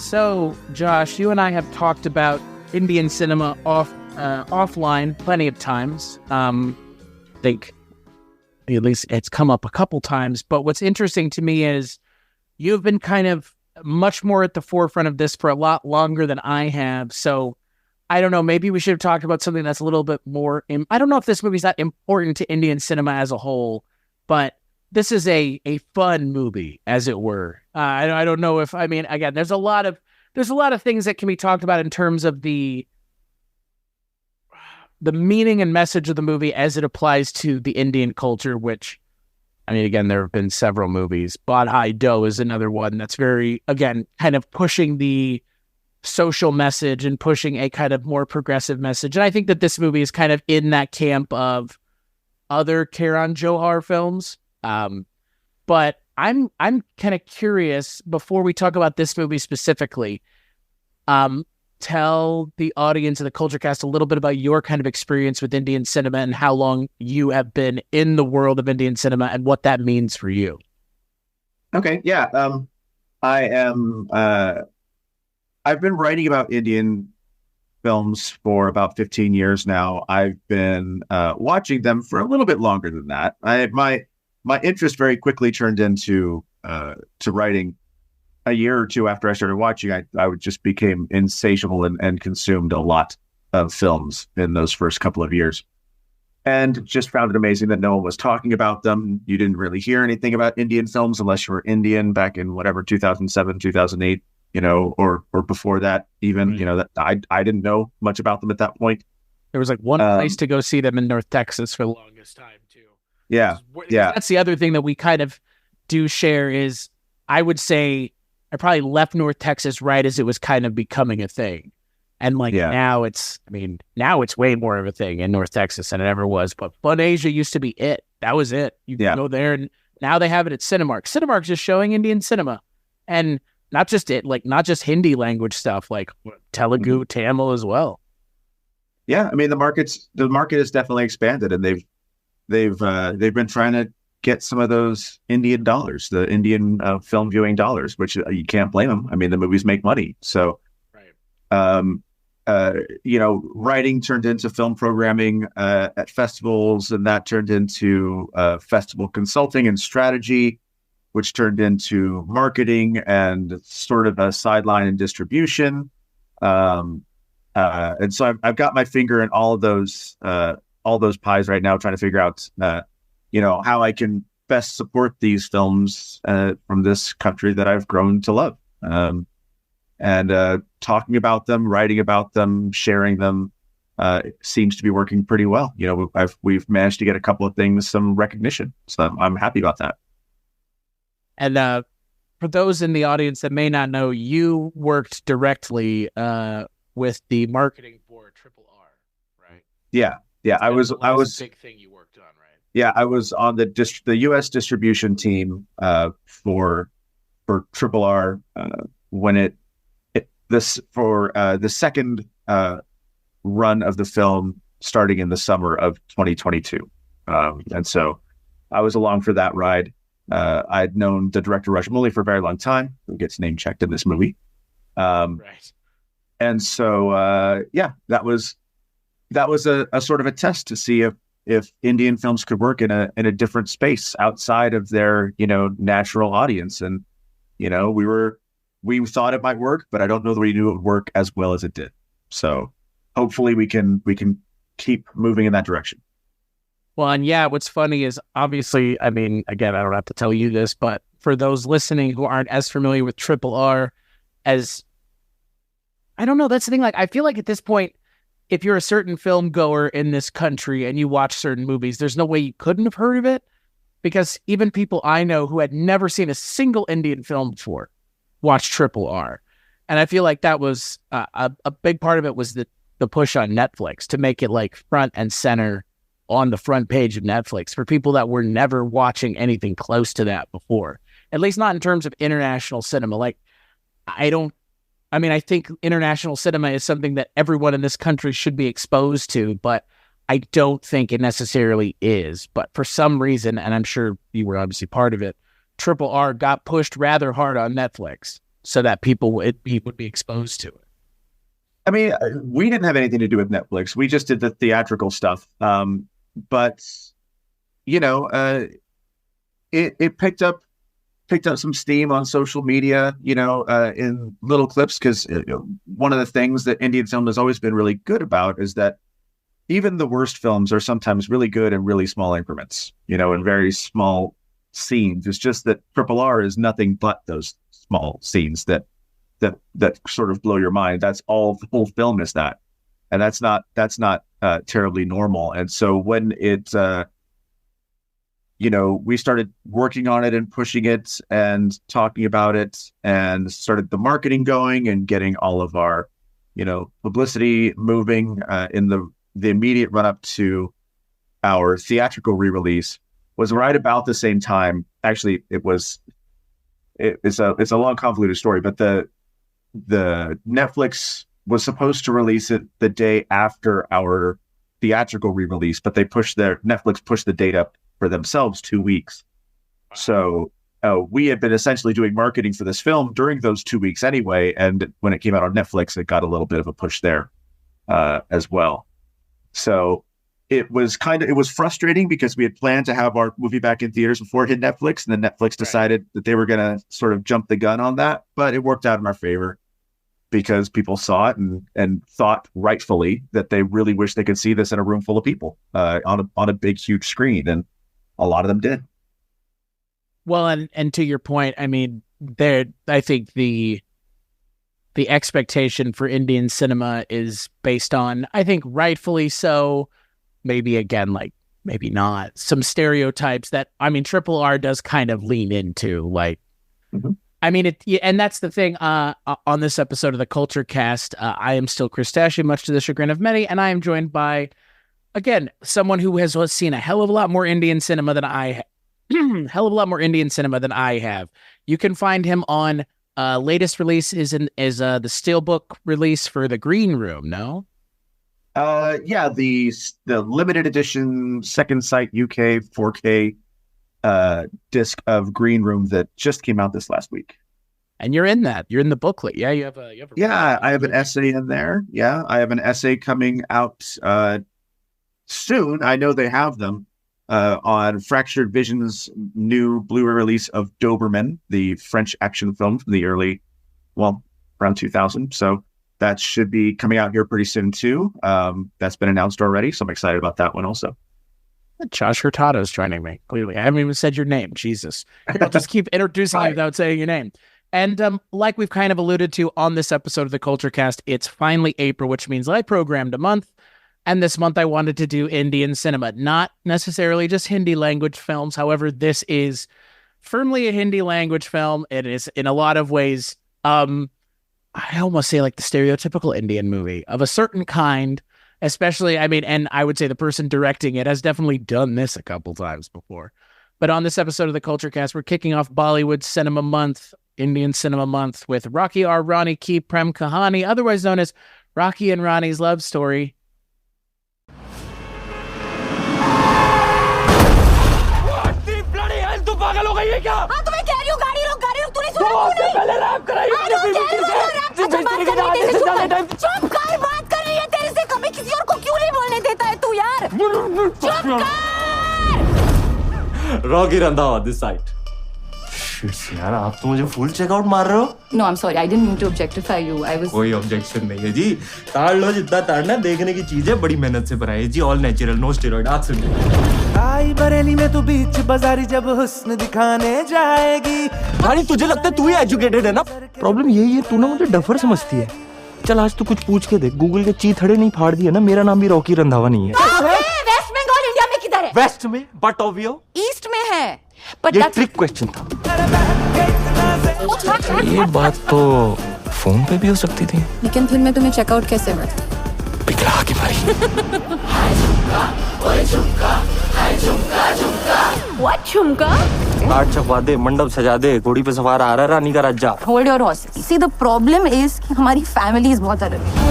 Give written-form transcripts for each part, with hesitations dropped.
So, Josh, you and I have talked about Indian cinema offline plenty of times. I think at least it's come up a couple times. But what's interesting to me is you've been kind of much more at the forefront of this for a lot longer than I have. So I don't know, maybe we should have talked about something that's a little bit more... I don't know if this movie's that important to Indian cinema as a whole, but this is a fun movie, as it were. I don't know if... I mean, again, there's a lot of things that can be talked about in terms of the meaning and message of the movie as it applies to the Indian culture, which, I mean, again, there have been several movies. Badhai Do is another one that's very, again, kind of pushing the social message and pushing a kind of more progressive message. And I think that this movie is kind of in that camp of other Karan Johar films. But I'm kind of curious, before we talk about this movie specifically, tell the audience of the Culture Cast a little bit about your kind of experience with Indian cinema and how long you have been in the world of Indian cinema and what that means for you. Okay, yeah. I've been writing about Indian films for about 15 years now. I've been watching them for a little bit longer than that. My interest very quickly turned into to writing. A year or two after I started watching, I would just became insatiable and consumed a lot of films in those first couple of years, and just found it amazing that no one was talking about them. You didn't really hear anything about Indian films unless you were Indian back in whatever 2007, 2008, or before that even. Right. That I didn't know much about them at that point. There was like one place to go see them in North Texas for the longest time too. Yeah. That's the other thing that we kind of do share is, I would say, I probably left North Texas right as it was kind of becoming a thing. And now it's way more of a thing in North Texas than it ever was. But Fun Asia used to be it. That was it. You can go there, and now they have it at Cinemark. Cinemark's just showing Indian cinema. And not just not just Hindi language stuff, like Telugu, Tamil as well. Yeah, I mean the market has definitely expanded, and they've been trying to get some of those Indian dollars, the Indian film viewing dollars, which you can't blame them. I mean, the movies make money. So, writing turned into film programming at festivals, and that turned into festival consulting and strategy, which turned into marketing and sort of a sideline and distribution. And so I've got my finger in all those pies right now, trying to figure out how I can best support these films from this country that I've grown to love. And talking about them, writing about them, sharing them seems to be working pretty well. We've managed to get a couple of things, some recognition. So I'm happy about that. And for those in the audience that may not know, you worked directly with the marketing for Triple R, right? Yeah. I was a big thing you worked on, right? Yeah, I was on the U.S. distribution team for Triple R when the second run of the film starting in the summer of 2022, and so I was along for that ride. I'd known the director Rajamouli for a very long time, who gets name checked in this movie, right? And so that was a sort of a test to see if Indian films could work in a different space outside of their, natural audience. And, we thought it might work, but I don't know that we knew it would work as well as it did. So hopefully we can keep moving in that direction. Well, and what's funny is, obviously, I mean, again, I don't have to tell you this, but for those listening who aren't as familiar with Triple R, I don't know, that's the thing. Like, I feel like at this point, if you're a certain film goer in this country and you watch certain movies, there's no way you couldn't have heard of it, because even people I know who had never seen a single Indian film before watched Triple R. And I feel like that was a big part of it was the push on Netflix to make it like front and center on the front page of Netflix for people that were never watching anything close to that before, at least not in terms of international cinema. Like, I think international cinema is something that everyone in this country should be exposed to, but I don't think it necessarily is. But for some reason, and I'm sure you were obviously part of it, Triple R got pushed rather hard on Netflix. so that people would be exposed to it? I mean, we didn't have anything to do with Netflix. We just did the theatrical stuff. But you know, it picked up some steam on social media, you know, in little clips, because one of the things that Indian film has always been really good about is that even the worst films are sometimes really good in really small increments, you know, in very small scenes. It's just that RRR is nothing but those small scenes that sort of blow your mind. That's all the whole film is that. And that's not terribly normal. And so when it, you know, we started working on it and pushing it and talking about it and started the marketing going and getting all of our, you know, publicity moving in the immediate run up to our theatrical re-release was right about the same time. Actually, it's a long convoluted story, but the Netflix was supposed to release it the day after our theatrical re-release, but Netflix pushed the date up for themselves 2 weeks. So we had been essentially doing marketing for this film during those 2 weeks anyway. And when it came out on Netflix, it got a little bit of a push there as well. So it was frustrating because we had planned to have our movie back in theaters before it hit Netflix. And then Netflix decided that they were going to sort of jump the gun on that, but it worked out in our favor because people saw it and thought rightfully that they really wish they could see this in a room full of people on a big, huge screen. And a lot of them did. Well, and to your point, I mean, I think the expectation for Indian cinema is based on, I think rightfully so, maybe again, like maybe not, some stereotypes that, I mean, RRR does kind of lean into, like, I mean, and that's the thing, on this episode of the Culture Cast, I am still Chris Tashy, much to the chagrin of many, and I am joined by, again, someone who has seen a hell of a lot more Indian cinema than I have. You can find him on latest release is the Steelbook release for The Green Room, no? Yeah, the limited edition Second Sight UK 4K disc of Green Room that just came out this last week. And you're in that. You're in the booklet. Yeah, you have a I have an essay in there. Yeah, I have an essay coming out soon. I know they have them on Fractured Vision's new Blu-ray release of Doberman, the French action film from the around 2000. So that should be coming out here pretty soon too. That's been announced already, so I'm excited about that one also. Josh Hurtado is joining me. Clearly, I haven't even said your name. Jesus, I'll just keep introducing you without saying your name. And like we've kind of alluded to on this episode of the Culture Cast, it's finally April, which means I programmed a month. And this month I wanted to do Indian cinema, not necessarily just Hindi language films. However, this is firmly a Hindi language film. It is in a lot of ways, I almost say like the stereotypical Indian movie of a certain kind, especially, I mean, and I would say the person directing it has definitely done this a couple times before. But on this episode of the Culture Cast, we're kicking off Bollywood Cinema Month, Indian Cinema Month, with Rocky R. Rani Ki Prem Kahaani, otherwise known as Rocky and Rani's Love Story. हाँ तो मैं कह रही हूँ गाड़ी रोक तूने सुना क्यों नहीं? पहले रैप कराइए मैंने फिल्म की से अच्छा बात कर रही है चुप कर बात कर रही है तेरे से कभी किसी और को क्यों नहीं बोलने देता है तू यार चुप कर रॉकी रंधावा दिस साइड यार आप तो मुझे फुल चेकआउट मार रहे हो No, I'm sorry. I didn't mean to objectify you. I was कोई ऑब्जेक्शन नहीं है जी ताड़ लो जितना ताड़ना देखने की चीज है बड़ी मेहनत से बनाई है जी ऑल नेचुरल नो स्टेरॉइड आज सुन आई बरेली में तो बीच बाजारी जब हुस्न दिखाने जाएगी रानी तुझे लगता है तू ही एजुकेटेड है ना प्रॉब्लम यही है तू ना मुझे डफर समझती है चल आज तू कुछ पूछ के देख गूगल के चीथड़े नहीं फाड़ दिए ना मेरा नाम भी रॉकी रंधावा नहीं है वेस्ट बंगाल इंडिया में किधर है वेस्ट में बट ऑब्वियो ईस्ट में है But ये ट्रिक क्वेश्चन था ये बात तो फोन पे भी हो सकती थी लेकिन फिर मैं तुम्हें चेकआउट कैसे बता पिघला के मारी What झुमका कार्ड छपवा दे मंडप सजा दे घोड़ी पे सवार आ रहा है रानी का राजा Hold your horses. See, the problem is कि हमारी families बहुत अलग है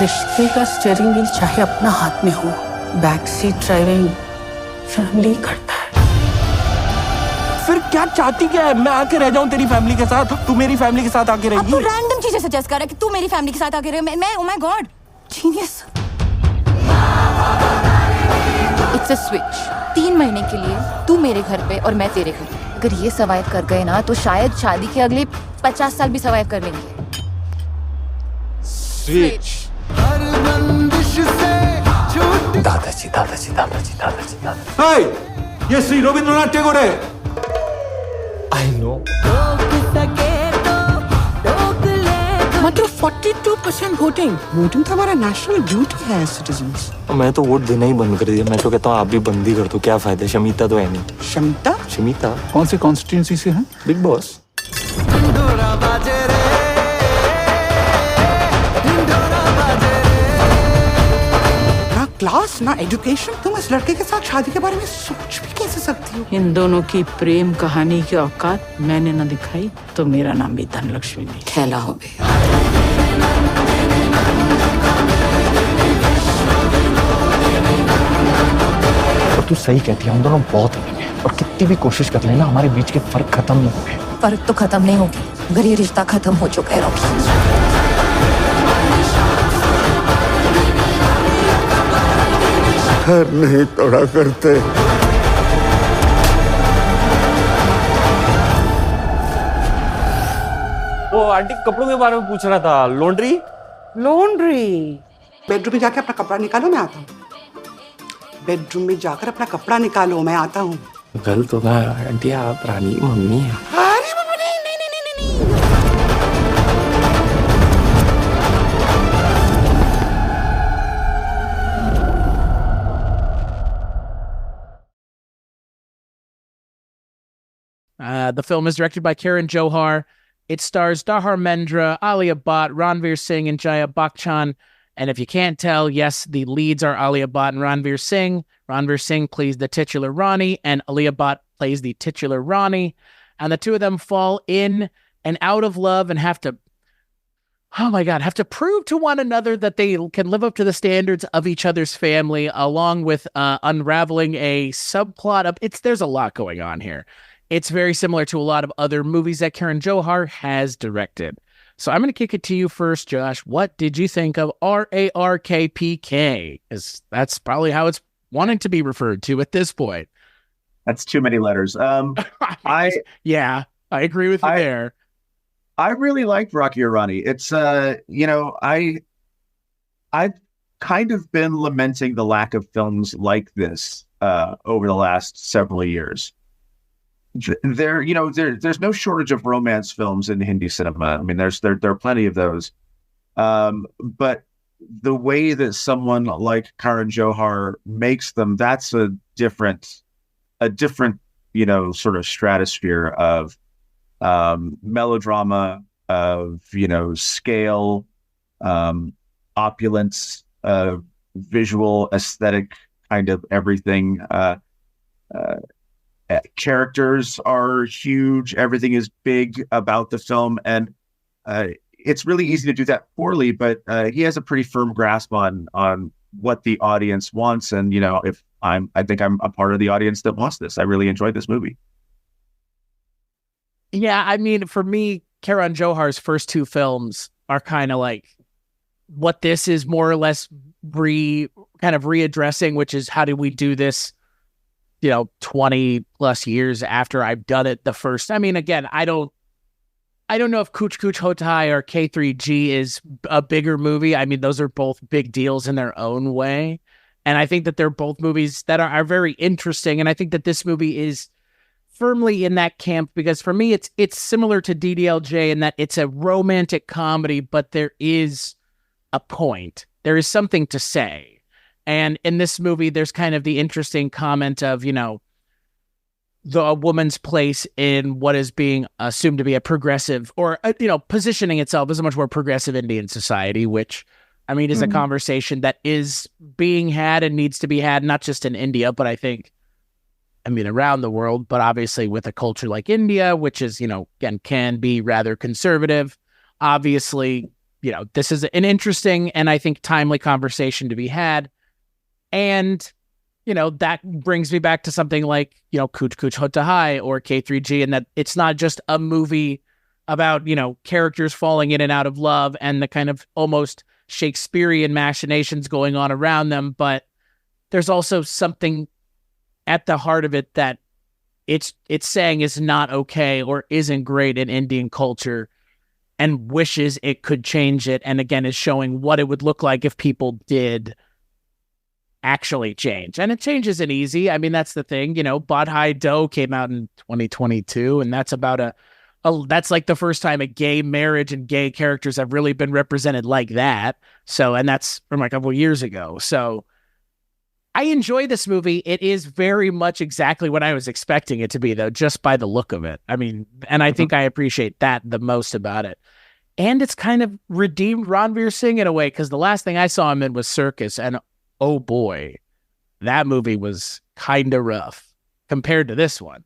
रिश्ते का स्टीयरिंग व्हील चाहे अपना हाथ में हो बैक सीट ड्राइविंग फैमिली करता है फिर क्या चाहती क्या है? मैं आके रह जाऊं तेरी फैमिली के साथ, तू मेरी फैमिली के साथ आके अब रहेगी? तू रैंडम चीजें सजेस्ट कर रहा है कि तू मेरी फैमिली के साथ आके रहे। मैं oh my God, genius. It's a switch. 3 महीने के लिए तू मेरे घर पे और मैं तेरे घर पे। अगर ये सर्वाइव कर गए ना तो शायद शादी के अगले 50 साल भी सर्वाइव कर लेंगे। स्विच। दादाजी दादाजी दादाजी दादाजी दादाजी। हाय, ये श्री रविंद्रनाथ टैगोर है। I know. मात्र 42% वोटिंग तो हमारा नेशनल ड्यूटी है सिटीजन्स। मैं तो वोट देना ही बंद कर दिया। मैं तो कहता हूँ आप भी बंद ही कर दो, क्या फायदा? शमीता तो है नहीं। शमीता कौन सी कॉन्स्टिट्यूंसी से है? Big boss. ना क्लास ना एजुकेशन, तुम इस लड़के के साथ शादी के बारे में सोच भी कैसे सकती हो? इन दोनों की प्रेम कहानी की औकात मैंने न दिखाई तो मेरा नाम भी धनलक्ष्मी नहीं खेला हो गया। और तू सही कहती है, हम दोनों बहुत अलग हैं और कितनी भी कोशिश कर लेना हमारे बीच के फर्क खत्म नहीं होंगे। फर्क तो खत्म नहीं होगी अगर ये रिश्ता खत्म हो चुका है रॉकी। घर नहीं तोड़ा करते। वो आंटी कपड़ों के बारे में पूछ रहा था। लॉन्ड्री बेडरूम में जाके अपना कपड़ा निकालो, मैं आता हूँ। बेडरूम में जाकर अपना कपड़ा निकालो, मैं आता हूँ। गलत होगा आंटी, आप रानी मम्मी है। अरे बाबा, नहीं नहीं नहीं नहीं नहीं। The film is directed by Karan Johar. It stars Dahar Mendra, Alia Bhatt, Ranveer Singh, and Jaya Bachchan. And if you can't tell, yes, the leads are Alia Bhatt and Ranveer Singh. Ranveer Singh plays the titular Rani, and Alia Bhatt plays the titular Rani. And the two of them fall in and out of love and have to, oh my God, have to prove to one another that they can live up to the standards of each other's family, along with unraveling a subplot of there's a lot going on here. It's very similar to a lot of other movies that Karan Johar has directed. So I'm going to kick it to you first, Josh. What did you think of RARKPK? Because that's probably how it's wanting to be referred to at this point. That's too many letters. I agree with you there. I really liked Rocky or Rani. It's I've kind of been lamenting the lack of films like this over the last several years. There's no shortage of romance films in Hindi cinema. I mean, there are plenty of those. But the way that someone like Karan Johar makes them, that's a different, sort of stratosphere of melodrama, of, scale, opulence, visual, aesthetic, kind of everything. Characters are huge. Everything is big about the film, and it's really easy to do that poorly. But he has a pretty firm grasp on what the audience wants, and I think I'm a part of the audience that wants this. I really enjoyed this movie. Yeah, I mean, for me, Karan Johar's first two films are kind of like what this is more or less readdressing, which is how do we do this 20 plus years after I've done it the first. I mean, again, I don't know if Kuch Kuch Hota Hai or K3G is a bigger movie. I mean, those are both big deals in their own way. And I think that they're both movies that are very interesting. And I think that this movie is firmly in that camp because for me, it's similar to DDLJ in that it's a romantic comedy, but there is a point. There is something to say. And in this movie, there's kind of the interesting comment of, a woman's place in what is being assumed to be a progressive or, positioning itself as a much more progressive Indian society, which, I mean, is a conversation that is being had and needs to be had, not just in India, but I think, around the world, but obviously with a culture like India, which is, again, can be rather conservative. Obviously, this is an interesting and I think timely conversation to be had. And that brings me back to something like, Kuch Kuch Hota Hai or K3G, and that it's not just a movie about, characters falling in and out of love and the kind of almost Shakespearean machinations going on around them, but there's also something at the heart of it that it's saying is not okay or isn't great in Indian culture and wishes it could change it. And again, is showing what it would look like if people did actually change. And it change isn't easy. I mean, that's the thing, Badhai Do came out in 2022, and that's about that's like the first time a gay marriage and gay characters have really been represented like that. So, and that's from like a couple years ago. So I enjoy this movie. It is very much exactly what I was expecting it to be, though, just by the look of it. I mean, and I think I appreciate that the most about it. And it's kind of redeemed Ranveer Singh in a way, because the last thing I saw him in was Circus, and oh boy, that movie was kind of rough compared to this one.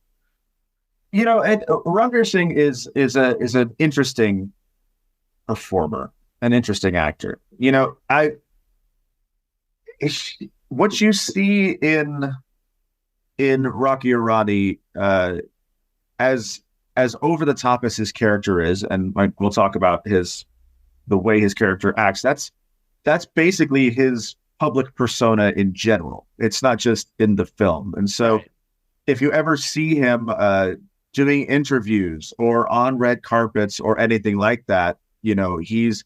And Ranveer Singh is an interesting performer, an interesting actor. What you see in Rocky or Rani, as over the top as his character is, and we'll talk about the way his character acts. That's basically his public persona in general. It's not just in the film. And so, right. If you ever see him doing interviews or on red carpets or anything like that, he's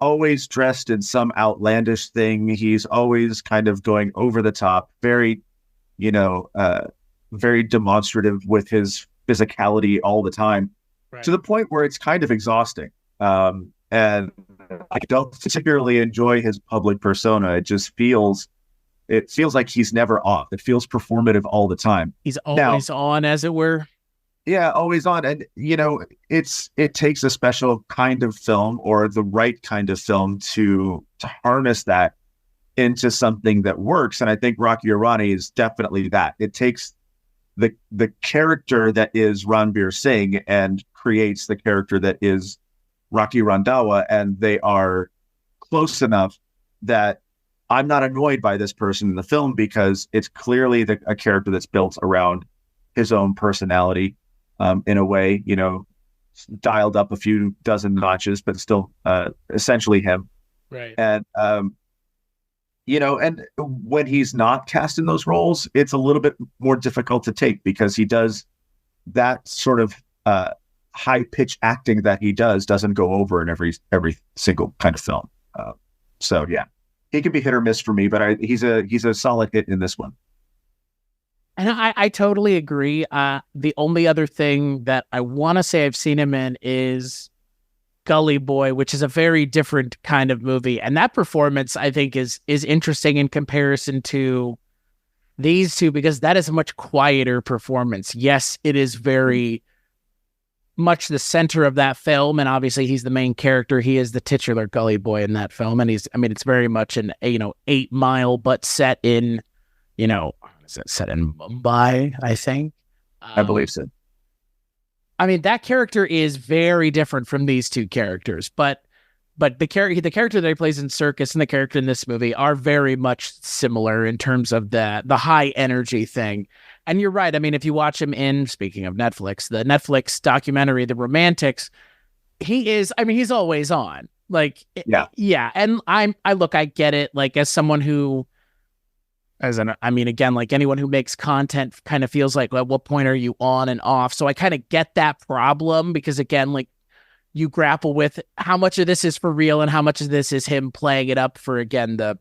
always dressed in some outlandish thing. He's always kind of going over the top, very, very demonstrative with his physicality all the time, right. To the point where it's kind of exhausting. And I don't particularly enjoy his public persona. It feels like he's never off. It feels performative all the time. He's always on, as it were. Yeah, always on. And, it takes a special kind of film or the right kind of film to harness that into something that works. And I think Rocky or Rani is definitely that. It takes the character that is Ranveer Singh and creates the character that is Rocky Randhawa, and they are close enough that I'm not annoyed by this person in the film, because it's clearly a character that's built around his own personality. In a way, dialed up a few dozen notches, but still essentially him. Right. And, and when he's not cast in those roles, it's a little bit more difficult to take, because he does that sort of high pitch acting that he doesn't go over in every single kind of film. So yeah, he can be hit or miss for me, but he's a solid hit in this one. And I totally agree. The only other thing that I want to say I've seen him in is Gully Boy, which is a very different kind of movie. And that performance, I think, is interesting in comparison to these two, because that is a much quieter performance. Yes, it is very much the center of that film. And obviously, he's the main character. He is the titular Gully Boy in that film. And it's very much an 8 Mile, but set in, is it set in Mumbai, I think? I believe so. I mean, that character is very different from these two characters, but the character that he plays in Circus and the character in this movie are very much similar in terms of the high energy thing. And you're right. I mean, if you watch him in, speaking of Netflix, the Netflix documentary, The Romantics, he's always on. Like, yeah. And I get it. Like, as someone who, again, like anyone who makes content kind of feels like, well, at what point are you on and off? So I kind of get that problem, because again, like, you grapple with how much of this is for real and how much of this is him playing it up for, again, the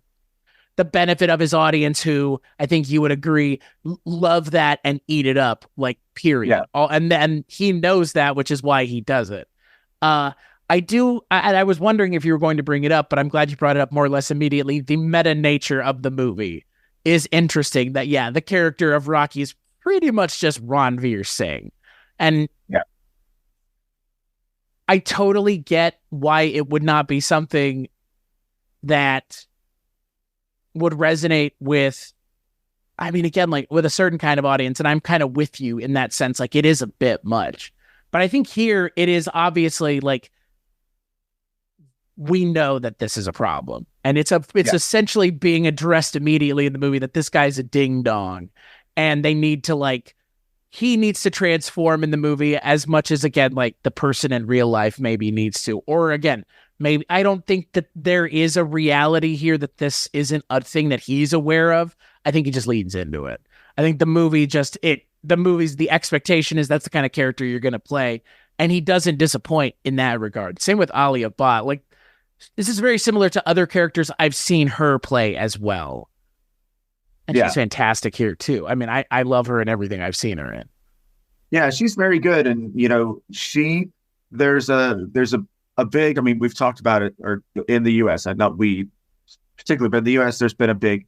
benefit of his audience, who I think you would agree love that and eat it up, like, period. Yeah. And then he knows that, which is why he does it. I do, and I was wondering if you were going to bring it up, but I'm glad you brought it up more or less immediately. The meta nature of the movie is interesting. That, yeah, the character of Rocky is pretty much just Ranveer Singh. And yeah, I totally get why it would not be something that would resonate with, again, like, with a certain kind of audience. And I'm kind of with you in that sense. Like, it is a bit much. But I think here it is obviously, like, we know that this is a problem. And it's essentially being addressed immediately in the movie that this guy's a ding dong, and they need to he needs to transform in the movie as much as, again, like the person in real life maybe needs to, or again, maybe I don't think that there is a reality here that this isn't a thing that he's aware of. I think he just leans into it. I think the movie's expectation is that's the kind of character you're going to play, and he doesn't disappoint in that regard. Same with Alia Bhatt. Like, this is very similar to other characters I've seen her play as well. And she's fantastic here too. I mean, I love her in everything I've seen her in. Yeah, she's very good. And, there's a big, I mean, we've talked about it, or in the US, not we particularly, but in the US, there's been a big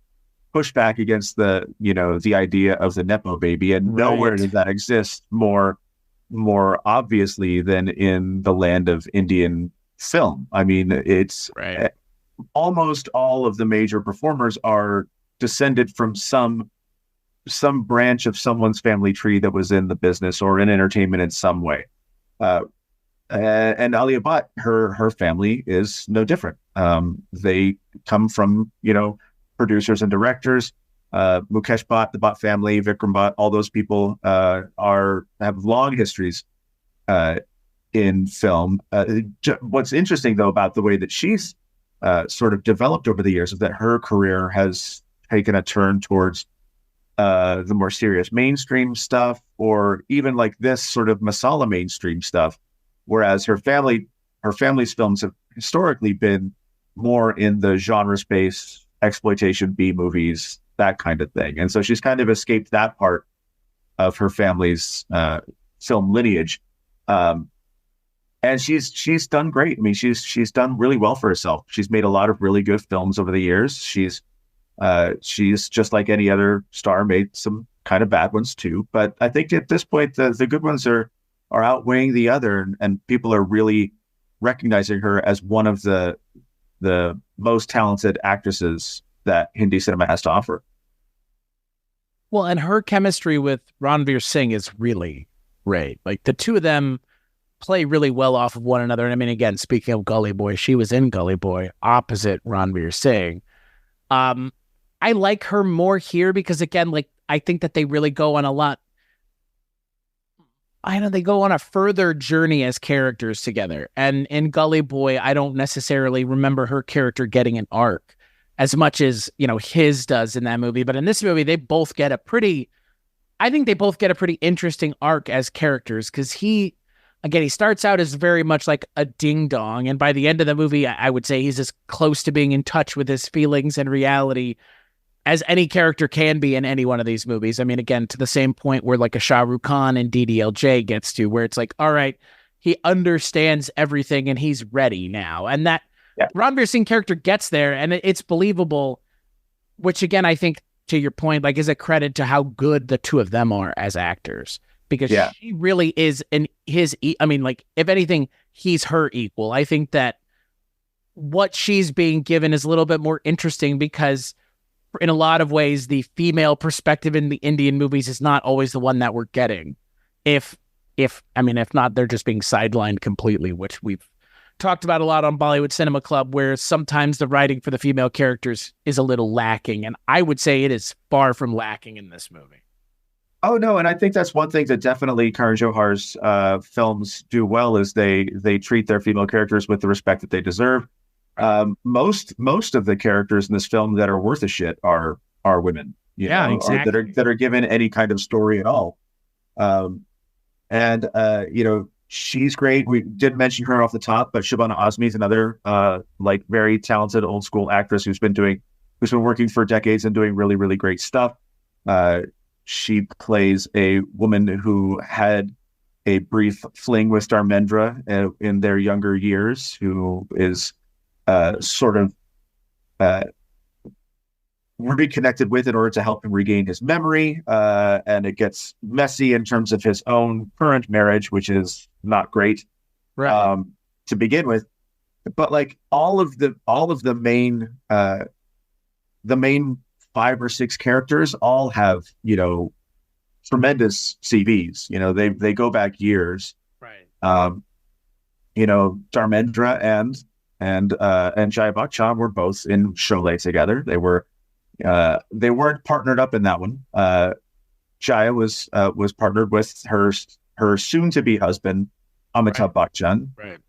pushback against the idea of the Nepo baby. And nowhere does that exist more obviously than in the land of Indian film. I mean, it's almost all of the major performers are descended from some branch of someone's family tree that was in the business or in entertainment in some way. And Alia Bhatt, her family is no different. They come from, producers and directors. Mukesh Bhatt, the Bhatt family, Vikram Bhatt, all those people have long histories in film. What's interesting, though, about the way that she's sort of developed over the years is that her career has taken a turn towards the more serious mainstream stuff, or even like this sort of masala mainstream stuff, whereas her family's films have historically been more in the genre space, exploitation, B movies, that kind of thing. And so she's kind of escaped that part of her family's film lineage. And she's done great. I mean, she's done really well for herself. She's made a lot of really good films over the years. She's just like any other star, made some kind of bad ones too. But I think at this point, the good ones are outweighing the other, and people are really recognizing her as one of the most talented actresses that Hindi cinema has to offer. Well, and her chemistry with Ranveer Singh is really great. Like, the two of them play really well off of one another. And I mean, again, speaking of Gully Boy, she was in Gully Boy opposite Ranveer Singh. I like her more here because, again, like, I think that they really go on they go on a further journey as characters together. And in Gully Boy, I don't necessarily remember her character getting an arc as much as, his does in that movie. But in this movie, they both get a pretty interesting arc as characters, because he starts out as very much like a ding-dong. And by the end of the movie, I would say he's as close to being in touch with his feelings and reality as any character can be in any one of these movies. I mean, again, to the same point where like a Shah Rukh Khan and DDLJ gets to, where it's like, all right, he understands everything and he's ready now. And that Ranveer Singh character gets there, and it's believable, which again, I think, to your point, like, is a credit to how good the two of them are as actors, because she really is if anything, he's her equal. I think that what she's being given is a little bit more interesting because in a lot of ways, the female perspective in the Indian movies is not always the one that we're getting. If not, they're just being sidelined completely, which we've talked about a lot on Bollywood Cinema Club, where sometimes the writing for the female characters is a little lacking. And I would say it is far from lacking in this movie. Oh, no. And I think that's one thing that definitely Karan Johar's films do well, is they treat their female characters with the respect that they deserve. Most of the characters in this film that are worth a shit are women, exactly, that are given any kind of story at all. She's great. We did mention her off the top, but Shabana Azmi is another very talented old school actress who's been working for decades and doing really, really great stuff. She plays a woman who had a brief fling with Dharmendra in their younger years, who is reconnected with in order to help him regain his memory. And it gets messy in terms of his own current marriage, which is not great to begin with. But like all of the main 5 or 6 characters all have, tremendous CVs. They go back years. Right. Dharmendra and and Jaya Bachchan were both in Sholay together. They weren't partnered up in that one. Jaya was partnered with her soon-to-be husband, Amitabh Bachchan, Right.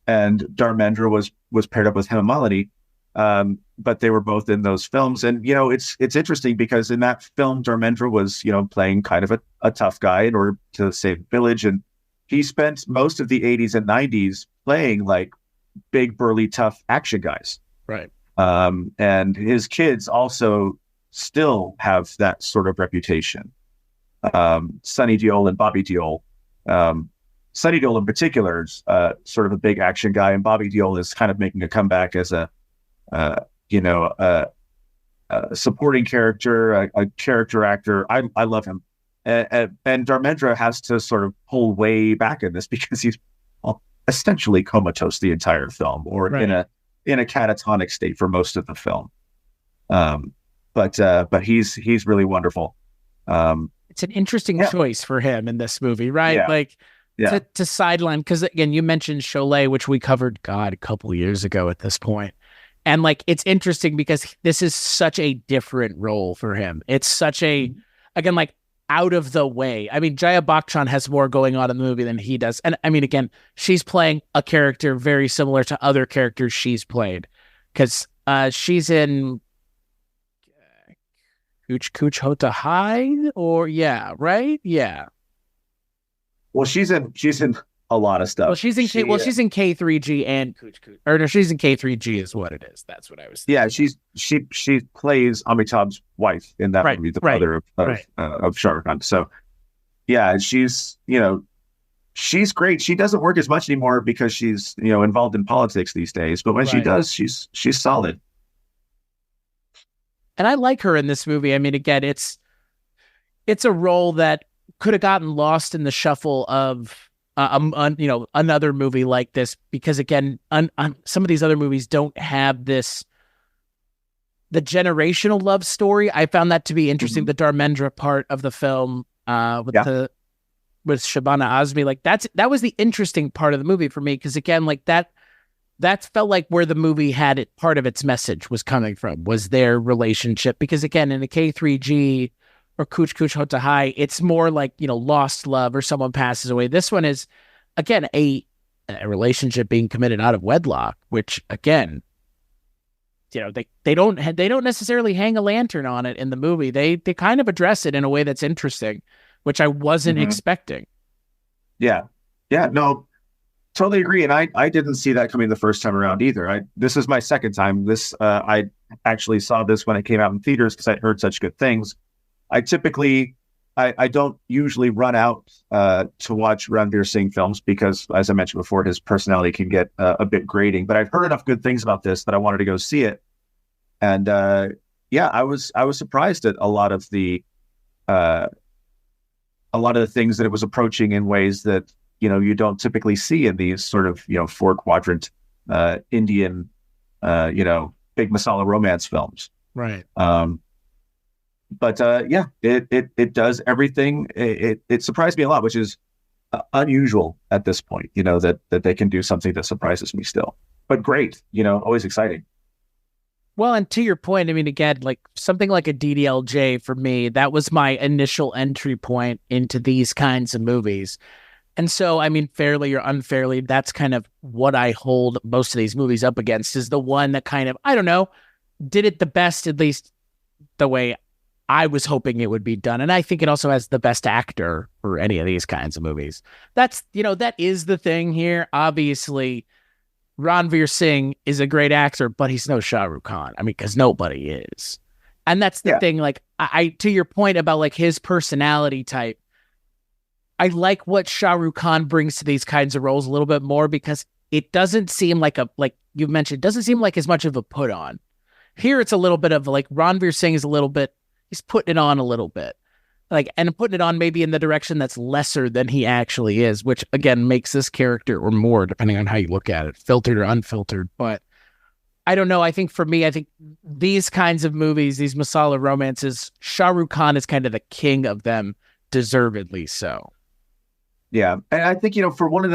and Dharmendra was paired up with Hema Malini. But they were both in those films, and it's interesting because in that film, Dharmendra was playing kind of a tough guy in order to save the village, and he spent most of the 80s and 90s playing like big, burly, tough action guys. Right. And his kids also still have that sort of reputation. Sunny Deol and Bobby Deol. Sunny Deol in particular is sort of a big action guy, and Bobby Deol is kind of making a comeback as a supporting character, a character actor. I love him. And Dharmendra has to sort of pull way back in this because he's essentially comatose the entire film, or Right. in a catatonic state for most of the film. But he's really wonderful. It's an interesting choice for him in this movie, right? Yeah. Like Yeah. to sideline, because again, you mentioned Sholay, which we covered, God, a couple years ago at this point. And like, it's interesting because this is such a different role for him. It's such a, again, like out of the way. I mean, Jaya Bachchan has more going on in the movie than he does. And I mean, again, she's playing a character very similar to other characters she's played, because she's in Kuch Hota Hai, or right? Yeah. Well, she's in a lot of stuff. Well, she's in she's in K3G and Kuch, or no, she's in K3G is what it is. That's what I was thinking. Yeah, she plays Amitabh's wife in that movie, the mother of Shah Rukh Khan. So yeah, she's great. She doesn't work as much anymore because she's involved in politics these days. But when she does, she's solid. And I like her in this movie. I mean, again, it's a role that could have gotten lost in the shuffle of another movie like this, because again, some of these other movies don't have the generational love story. I found that to be interesting. The Dharmendra part of the film with Shabana Azmi, like that was the interesting part of the movie for me, because again, like that felt like where the movie had it, part of its message was coming from, was their relationship. Because again, in the K3G or Kuch Hota Hai, it's more like, lost love or someone passes away. This one is, again, a relationship being committed out of wedlock, which again, they don't necessarily hang a lantern on it in the movie. They kind of address it in a way that's interesting, which I wasn't expecting. Yeah. No, totally agree. And I didn't see that coming the first time around either. This is my second time. I actually saw this when it came out in theaters because I heard such good things. I don't usually run out to watch Ranveer Singh films because, as I mentioned before, his personality can get a bit grating. But I've heard enough good things about this that I wanted to go see it. And I was surprised at a lot of the things that it was approaching in ways that you don't typically see in these sort of 4-quadrant Indian big masala romance films. Right. But it does everything. It surprised me a lot, which is unusual at this point, that they can do something that surprises me still. But great, always exciting. Well, and to your point, I mean, again, like something like a DDLJ for me, that was my initial entry point into these kinds of movies. And so, I mean, fairly or unfairly, that's kind of what I hold most of these movies up against, is the one that kind of, I don't know, did it the best, at least the way I was hoping it would be done. And I think it also has the best actor for any of these kinds of movies. That's, that is the thing here. Obviously, Ranveer Singh is a great actor, but he's no Shah Rukh Khan. I mean, because nobody is. And that's the thing. Like, I to your point about like his personality type, I like what Shah Rukh Khan brings to these kinds of roles a little bit more, because it doesn't seem like you mentioned, doesn't seem like as much of a put on. Here, it's a little bit of like Ranveer Singh is a little bit, he's putting it on a little bit, like, and putting it on maybe in the direction that's lesser than he actually is, which again makes this character, or more, depending on how you look at it, filtered or unfiltered. But I don't know. I think for me, these kinds of movies, these masala romances, Shah Rukh Khan is kind of the king of them, deservedly so. Yeah. And I think, for one of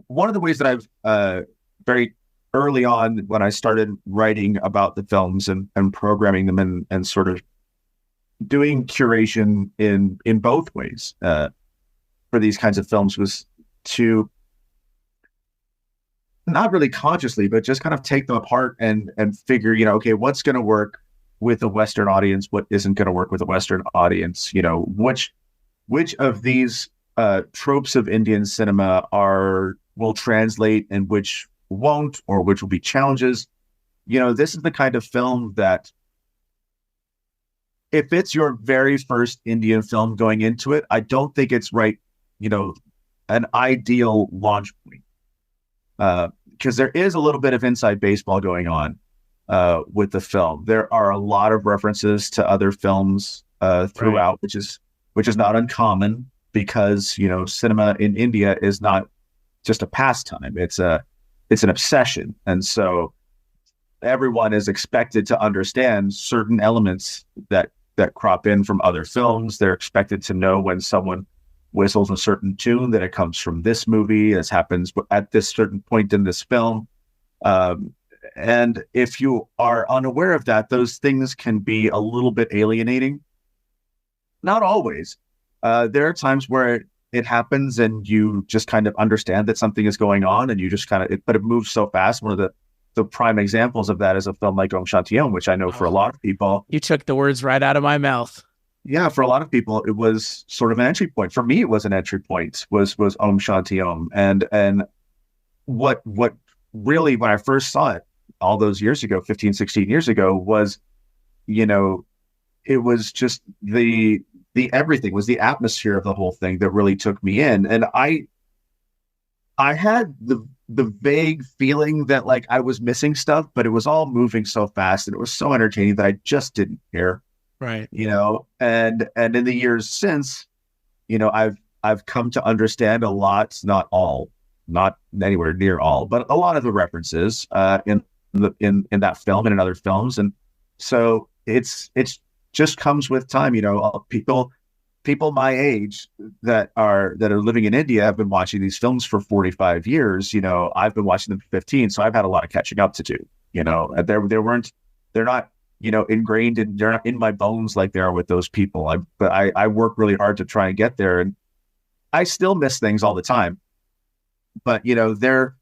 one of the ways that I've very early on when I started writing about the films and programming them and sort of doing curation in both ways for these kinds of films was to not really consciously, but just kind of take them apart and figure, okay, what's going to work with a Western audience, what isn't going to work with a Western audience, which of these tropes of Indian cinema will translate and which won't, or which will be challenges. This is the kind of film that if it's your very first Indian film going into it, I don't think it's right, an ideal launch point. Because there is a little bit of inside baseball going on with the film. There are a lot of references to other films throughout, which is not uncommon because cinema in India is not just a pastime; it's an obsession, and so everyone is expected to understand certain elements that crop in from other films. They're expected to know when someone whistles a certain tune that it comes from this movie, as happens at this certain point in this film. And if you are unaware of that, those things can be a little bit alienating. Not always. There are times where it happens and you just kind of understand that something is going on and you just but it moves so fast. One of the prime examples of that is a film like Om Shanti Om, which I know for a lot of people. You took the words right out of my mouth. Yeah, for a lot of people, it was sort of an entry point. For me, it was an entry point, was Om Shanti Om. And what really, when I first saw it all those years ago, 15, 16 years ago, was, it was just the everything, was the atmosphere of the whole thing that really took me in. And I had the vague feeling that like I was missing stuff, but it was all moving so fast and it was so entertaining that I just didn't care. Right. And in the years since, I've come to understand a lot, not all, not anywhere near all, but a lot of the references in that film and in other films. And so it's just comes with time. People my age that are living in India have been watching these films for 45 years. I've been watching them for 15, so I've had a lot of catching up to do. They're not ingrained in, they're not in my bones like they are with those people. But I work really hard to try and get there, and I still miss things all the time. But there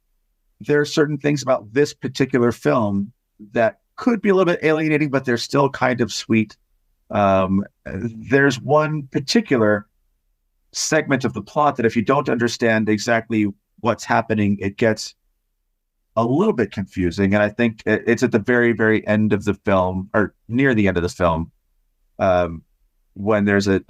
are certain things about this particular film that could be a little bit alienating, but they're still kind of sweet. There's one particular segment of the plot that if you don't understand exactly what's happening, it gets a little bit confusing. And I think it's at the very, very end of the film, or near the end of the film, when there's a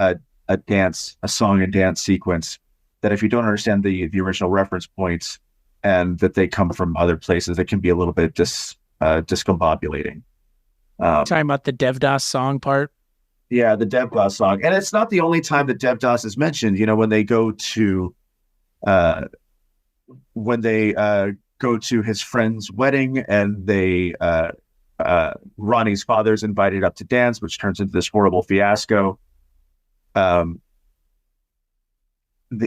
song and dance sequence that if you don't understand the original reference points and that they come from other places, it can be a little bit discombobulating. Talking about the Devdas song part? Yeah, the Devdas song. And it's not the only time that Devdas is mentioned. When they go to his friend's wedding and Rani's father's invited up to dance, which turns into this horrible fiasco.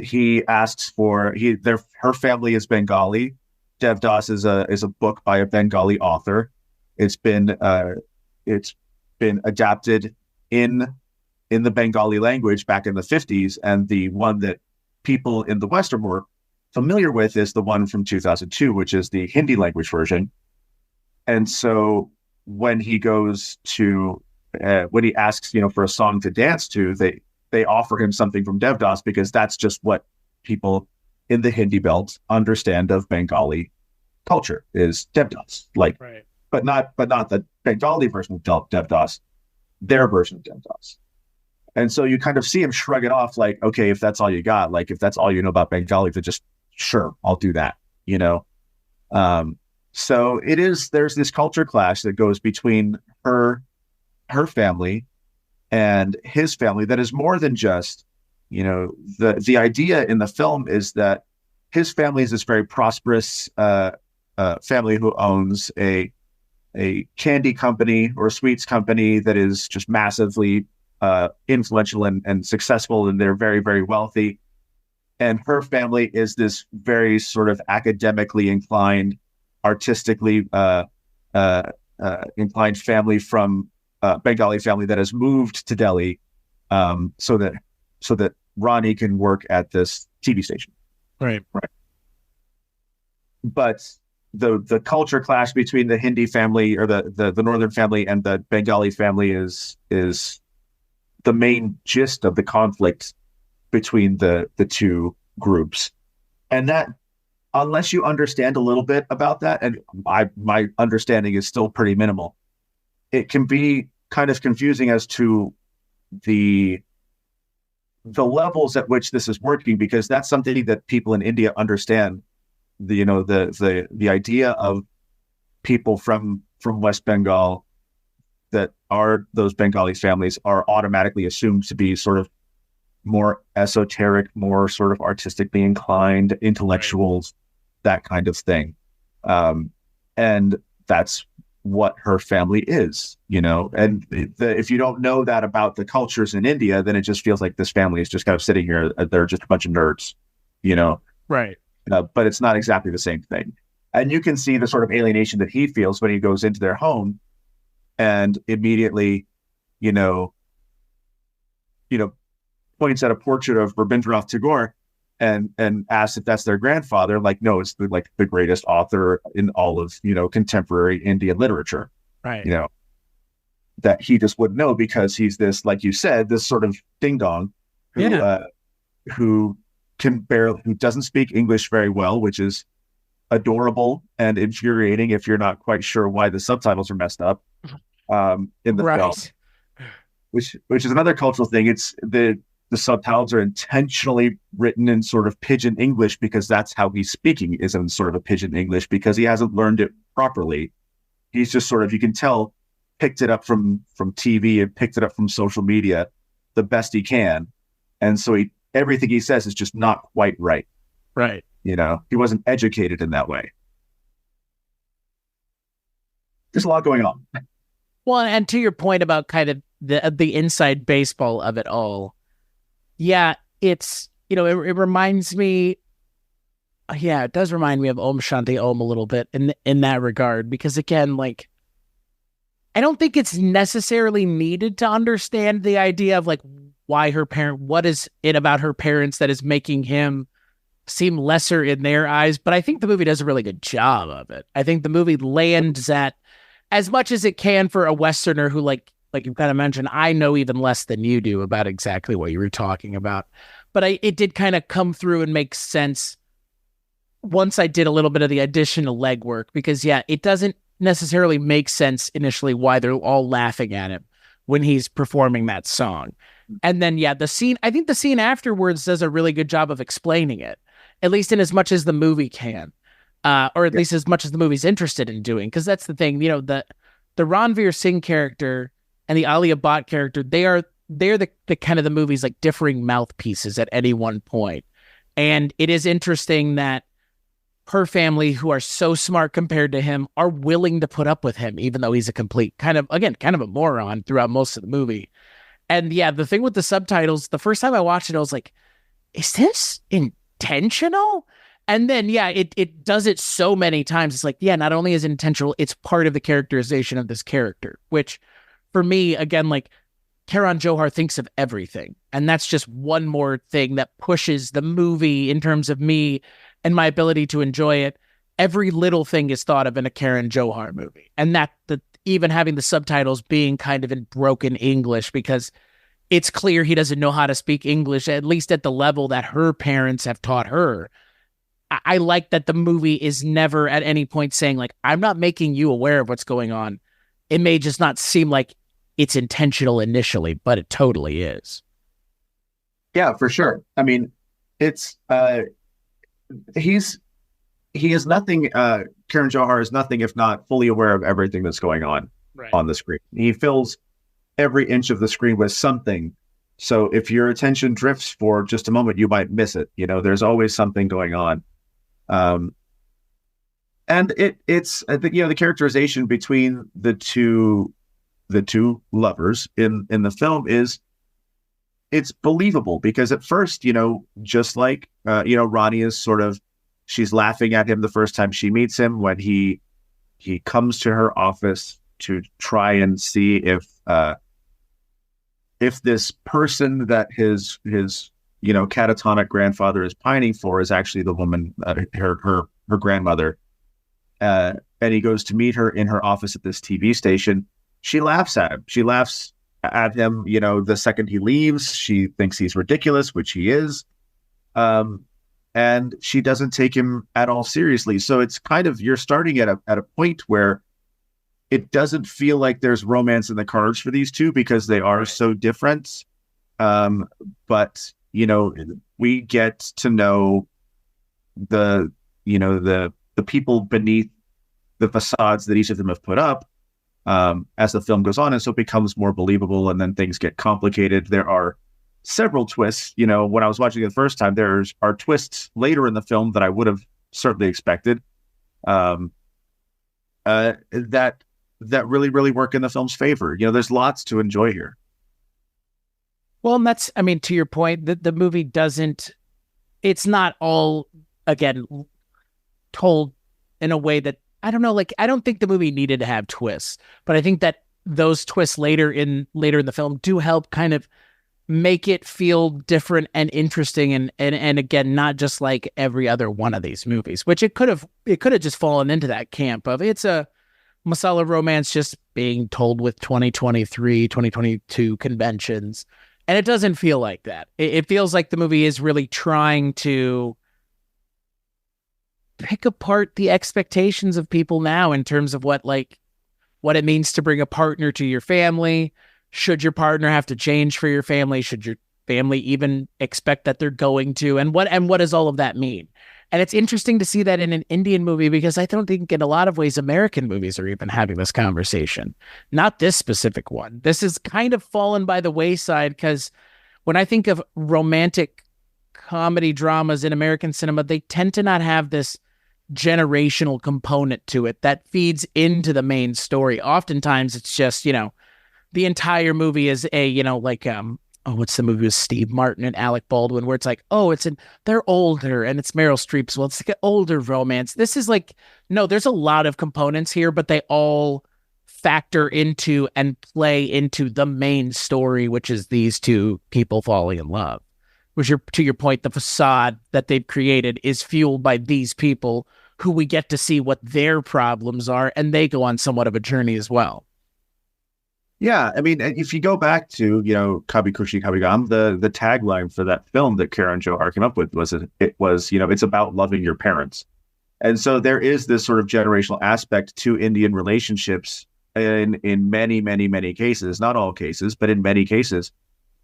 He asks for her family is Bengali. Devdas is a book by a Bengali author. It's been adapted in the Bengali language back in the 50s, and the one that people in the West are more familiar with is the one from 2002, which is the Hindi language version. And so when he goes to when he asks for a song to dance to, they offer him something from Devdas because that's just what people in the Hindi belt understand of Bengali culture is Devdas, right. but not the Bengali version of Devdas, their version of Devdas. And so you kind of see him shrug it off, like, okay, if that's all you got, like if that's all you know about Bengali, then just sure, I'll do that, So there's this culture clash that goes between her family and his family that is more than just, the idea in the film is that his family is this very prosperous family who owns a candy company or a sweets company that is just massively influential and successful, and they're very, very wealthy. and her family is this very sort of academically inclined, artistically inclined family from Bengali family that has moved to Delhi, so that Rani can work at this TV station. Right. But the culture clash between the Hindi family or the northern family and the Bengali family is the main gist of the conflict between the two groups. And that, unless you understand a little bit about that, and my understanding is still pretty minimal, it can be kind of confusing as to the levels at which this is working, because that's something that people in India understand. The idea of people from West Bengal that are those Bengali families are automatically assumed to be sort of more esoteric, more sort of artistically inclined intellectuals, that kind of thing. And that's what her family is, and if you don't know that about the cultures in India, then it just feels like this family is just kind of sitting here. They're just a bunch of nerds, Right. But it's not exactly the same thing. And you can see the sort of alienation that he feels when he goes into their home and immediately, points at a portrait of Rabindranath Tagore and asks if that's their grandfather. Like, no, it's the greatest author in all of, contemporary Indian literature. Right. That he just wouldn't know because he's this, like you said, this sort of ding dong who doesn't speak English very well, which is adorable and infuriating if you're not quite sure why the subtitles are messed up in the film. Which is another cultural thing. It's the subtitles are intentionally written in sort of pidgin English because that's how he's speaking, is in sort of a pidgin English, because he hasn't learned it properly. He's just sort of, you can tell, picked it up from TV and picked it up from social media the best he can. And so everything he says is just not quite right. Right. He wasn't educated in that way. There's a lot going on. Well, and to your point about kind of the inside baseball of it all, yeah, it's, it reminds me, it does remind me of Om Shanti Om a little bit in that regard, because again, like, I don't think it's necessarily needed to understand the idea of like why what is it about her parents that is making him seem lesser in their eyes, but I think the movie does a really good job of it. I think the movie lands at as much as it can for a Westerner who, like you kind of mentioned, I know even less than you do about exactly what you were talking about. But it did kind of come through and make sense once I did a little bit of the additional legwork, because, it doesn't necessarily make sense initially why they're all laughing at him when he's performing that song. And then, the scene, I think the scene afterwards does a really good job of explaining it, at least in as much as the movie can. Or at least as much as the movie's interested in doing. Because that's the thing, the Ranveer Singh character and the Alia Bhatt character, they're the kind of the movie's like differing mouthpieces at any one point. And it is interesting that her family, who are so smart compared to him, are willing to put up with him, even though he's a complete kind of a moron throughout most of the movie. And the thing with the subtitles, the first time I watched it, I was like, is this intentional? And then, it does it so many times. It's like, not only is it intentional, it's part of the characterization of this character, which for me, again, like, Karan Johar thinks of everything. And that's just one more thing that pushes the movie in terms of me and my ability to enjoy it. Every little thing is thought of in a Karan Johar movie. And even having the subtitles being kind of in broken English, because it's clear he doesn't know how to speak English, at least at the level that her parents have taught her. I like that the movie is never at any point saying, like, I'm not making you aware of what's going on. It may just not seem like it's intentional initially, but it totally is. Yeah, for sure. I mean, it's he is nothing. Karan Johar is nothing if not fully aware of everything that's going on on the screen. He fills every inch of the screen with something. So if your attention drifts for just a moment, you might miss it. There's always something going on. And it's I think the characterization between the two lovers in the film is it's believable because at first, just like, Rani is sort of, she's laughing at him the first time she meets him when he comes to her office to try and see if this person that his catatonic grandfather is pining for is actually the woman, her grandmother. And he goes to meet her in her office at this TV station. She laughs at him. She laughs at him, the second he leaves. She thinks he's ridiculous, which he is. And she doesn't take him at all seriously. So it's kind of, you're starting at a point where it doesn't feel like there's romance in the cards for these two because they are so different. But, we get to know the people beneath the facades that each of them have put up as the film goes on. And so it becomes more believable, and then things get complicated. There are several twists. When I was watching it the first time, there are twists later in the film that I would have certainly expected that really, really work in the film's favor. There's lots to enjoy here. Well, and that's, to your point, the movie it's not all, again, told in a way that, I don't know, I don't think the movie needed to have twists, but I think that those twists later in the film do help kind of make it feel different and interesting, and again, not just like every other one of these movies, which it could have just fallen into that camp of it's a masala romance just being told with 2023, 2022 conventions. And it doesn't feel like that. It feels like the movie is really trying to pick apart the expectations of people now in terms of what it means to bring a partner to your family. Should your partner have to change for your family? Should your family even expect that they're going to? And what does all of that mean? And it's interesting to see that in an Indian movie, because I don't think in a lot of ways American movies are even having this conversation. Not this specific one. This has kind of fallen by the wayside, because when I think of romantic comedy dramas in American cinema, they tend to not have this generational component to it that feeds into the main story. Oftentimes it's just, the entire movie is what's the movie with Steve Martin and Alec Baldwin, where it's like, they're older and it's Meryl Streep's. Well, it's like an older romance. This is no, there's a lot of components here, but they all factor into and play into the main story, which is these two people falling in love. Which, to your point, the facade that they've created is fueled by these people who we get to see what their problems are, and they go on somewhat of a journey as well. Yeah, if you go back to, Kabhi Khushi Kabhie Gham, the tagline for that film that Karan Johar came up with was, it's about loving your parents. And so there is this sort of generational aspect to Indian relationships in many, many, many cases, not all cases, but in many cases,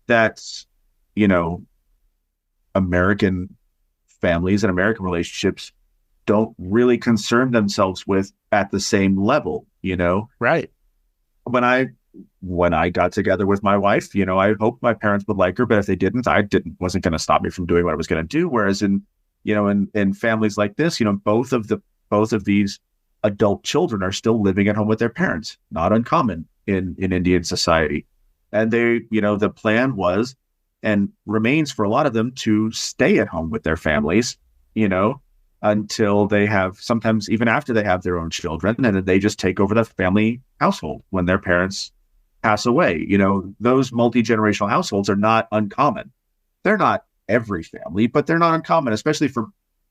that, American families and American relationships don't really concern themselves with at the same level, Right. When I got together with my wife, I hoped my parents would like her, but if they didn't, wasn't going to stop me from doing what I was going to do. Whereas in families like this, both of these adult children are still living at home with their parents, not uncommon in Indian society. And they, the plan was and remains for a lot of them to stay at home with their families, until they have, sometimes even after they have their own children, and then they just take over the family household when their parents pass away. Those multi-generational households are not uncommon. They're not every family, but they're not uncommon, especially for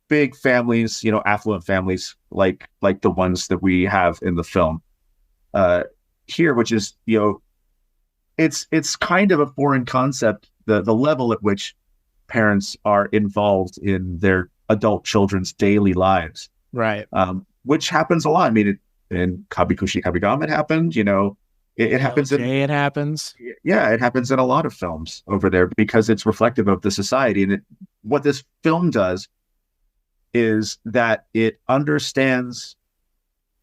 big families, affluent families like the ones that we have in the film here, which is, it's kind of a foreign concept, the level at which parents are involved in their adult children's daily lives. Right. Which happens a lot. In Kabhi Khushi Kabhie Gham, it happened, it happens. It happens. Yeah, it happens in a lot of films over there because it's reflective of the society. And what this film does is that it understands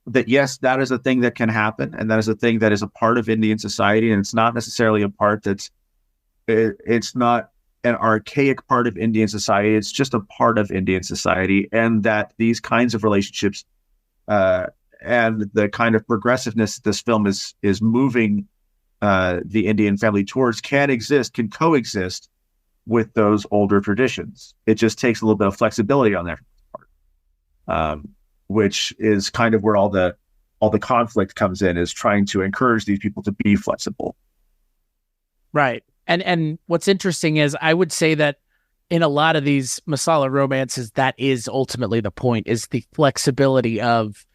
that, yes, that is a thing that can happen. And that is a thing that is a part of Indian society. And it's not necessarily a part it's not an archaic part of Indian society. It's just a part of Indian society. And that these kinds of relationships, and the kind of progressiveness this film is moving the Indian family tours can coexist with those older traditions. It just takes a little bit of flexibility on their part, which is kind of where all the conflict comes in, is trying to encourage these people to be flexible. Right. And what's interesting is I would say that in a lot of these masala romances, that is ultimately the point, is the flexibility of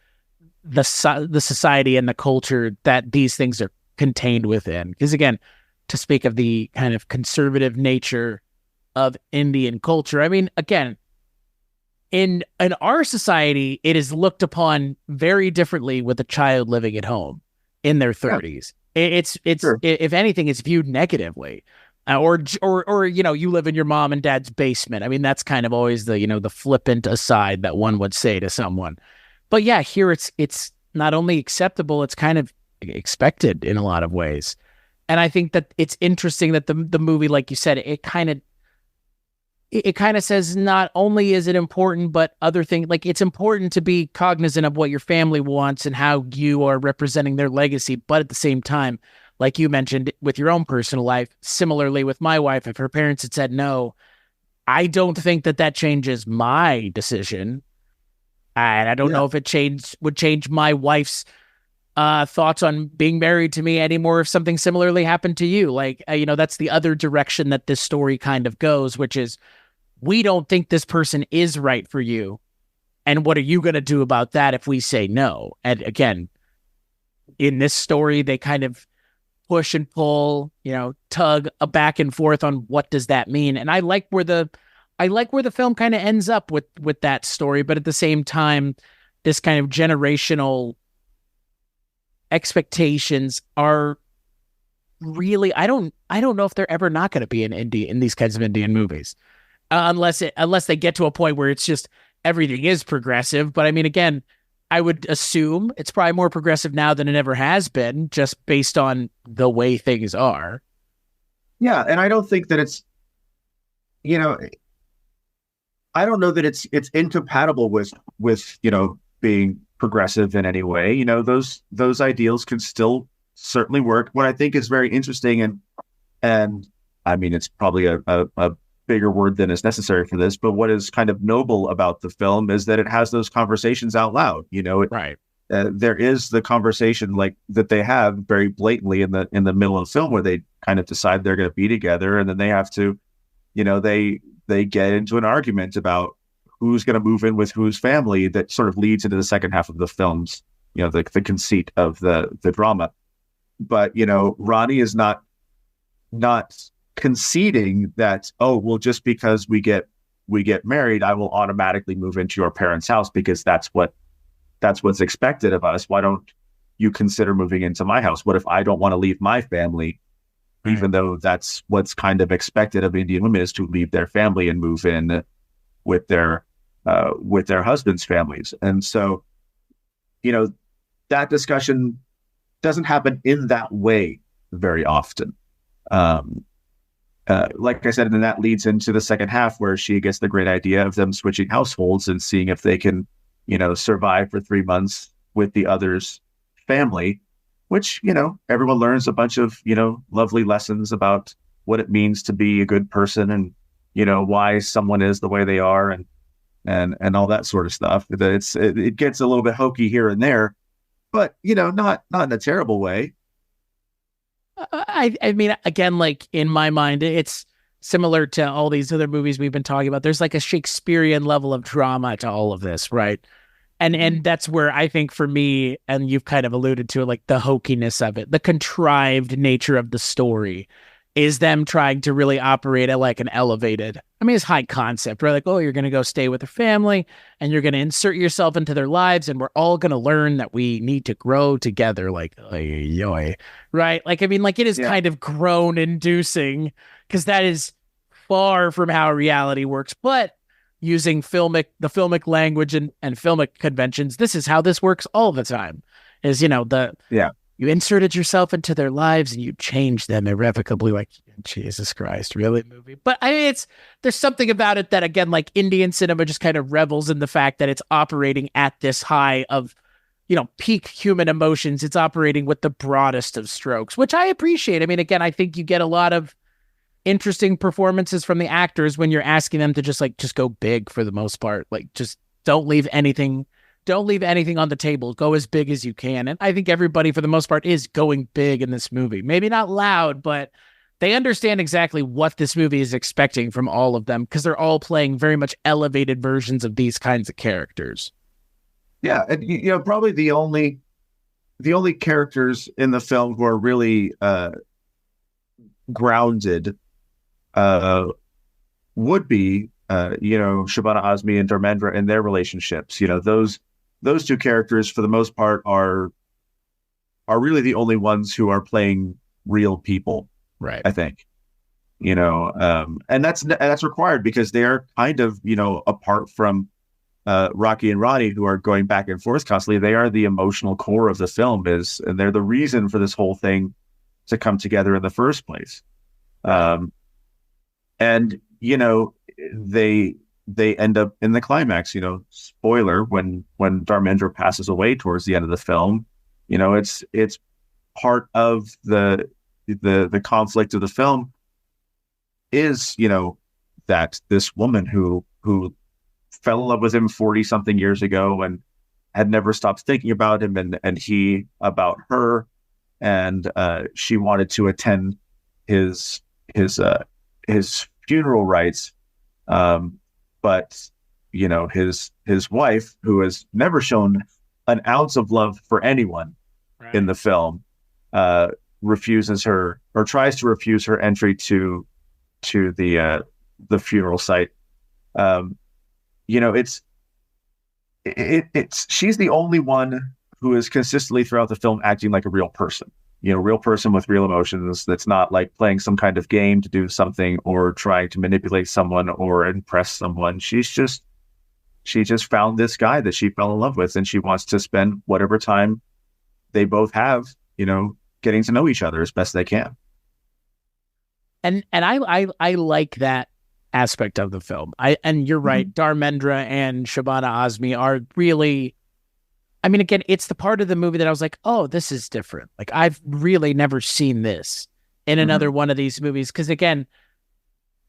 the society and the culture that these things are contained within. Because again, to speak of the kind of conservative nature of Indian culture, I mean, again, in our society, it is looked upon very differently with a child living at home in their 30s. It's sure. If anything, it's viewed negatively. Or you live in your mom and dad's basement. I mean, that's kind of always the flippant aside that one would say to someone. But yeah, here it's not only acceptable, it's kind of expected in a lot of ways. And I think that it's interesting that the movie, like you said, it kind of says not only is it important, but other things, like it's important to be cognizant of what your family wants and how you are representing their legacy. But at the same time, like you mentioned with your own personal life, similarly with my wife, if her parents had said no, I don't think that changes my decision. And I don't know if it would change my wife's thoughts on being married to me anymore if something similarly happened to you. Like, that's the other direction that this story kind of goes, which is, we don't think this person is right for you. And what are you going to do about that if we say no? And again, in this story, they kind of push and pull, tug a back and forth on what does that mean. And I like where the film kind of ends up with that story. But at the same time, this kind of generational expectations are really, I don't know if they're ever not going to be in these kinds of Indian movies. Unless they get to a point where it's just everything is progressive. But I mean, again, I would assume it's probably more progressive now than it ever has been, just based on the way things are. Yeah, and I don't think that it's, I don't know that it's incompatible with being progressive in any way. Those ideals can still certainly work. What I think is very interesting, and I mean, it's probably a bigger word than is necessary for this, but what is kind of noble about the film is that it has those conversations out loud. Right. There is the conversation like that they have very blatantly in the middle of the film, where they kind of decide they're going to be together, and then they have to, they get into an argument about who's going to move in with whose family. That sort of leads into the second half of the film's, the conceit of the drama. But Rani is not conceding that, oh, well, just because we get married, I will automatically move into your parents' house because that's what's expected of us. Why don't you consider moving into my house? What if I don't want to leave my family, even though that's what's kind of expected of Indian women, is to leave their family and move in with their husbands' families. And so, that discussion doesn't happen in that way very often. Like I said, and then that leads into the second half, where she gets the great idea of them switching households and seeing if they can, survive for 3 months with the other's family, which, everyone learns a bunch of, lovely lessons about what it means to be a good person and, why someone is the way they are and all that sort of stuff. It gets a little bit hokey here and there, but, not in a terrible way. I mean, again, like in my mind, it's similar to all these other movies we've been talking about. There's like a Shakespearean level of drama to all of this, right? And that's where I think for me, and you've kind of alluded to it, like the hokiness of it, the contrived nature of the story, is them trying to really operate at like an elevated, I mean, it's high concept, right? Like, oh, you're going to go stay with their family and you're going to insert yourself into their lives and we're all going to learn that we need to grow together. Like, yoy, right? Like, I mean, like it is kind of groan inducing because that is far from how reality works, but using the filmic language and filmic conventions, this is how this works all the time is, you inserted yourself into their lives and you changed them irrevocably. Like, Jesus Christ, really, movie? But I mean, there's something about it that, again, like Indian cinema just kind of revels in the fact that it's operating at this high of, peak human emotions. It's operating with the broadest of strokes, which I appreciate. I mean, again, I think you get a lot of interesting performances from the actors when you're asking them to just go big for the most part. Like, just don't leave anything on the table. Go as big as you can. And I think everybody, for the most part, is going big in this movie. Maybe not loud, but they understand exactly what this movie is expecting from all of them, because they're all playing very much elevated versions of these kinds of characters. Yeah, and probably the only characters in the film who are really grounded would be Shabana Azmi and Dharmendra and their relationships. Those two characters, for the most part, are really the only ones who are playing real people, right? I think, and that's required, because they're kind of apart from Rocky and Rani, who are going back and forth constantly. They are the emotional core of the film, and they're the reason for this whole thing to come together in the first place. And they end up in the climax. Spoiler, when Dharmendra passes away towards the end of the film, it's part of the conflict of the film is that this woman who fell in love with him 40 something years ago and had never stopped thinking about him, and he about her, and she wanted to attend his funeral rites, but his wife, who has never shown an ounce of love for anyone in the film, refuses her, or tries to refuse her entry to the funeral site. She's the only one who is consistently throughout the film acting like a real person. Real person with real emotions, that's not like playing some kind of game to do something or trying to manipulate someone or impress someone. She just found this guy that she fell in love with, and she wants to spend whatever time they both have, getting to know each other as best they can. And I like that aspect of the film. And you're right, Dharmendra and Shabana Azmi are really, I mean, again, it's the part of the movie that I was like, oh, this is different. Like, I've really never seen this in another one of these movies. Because again,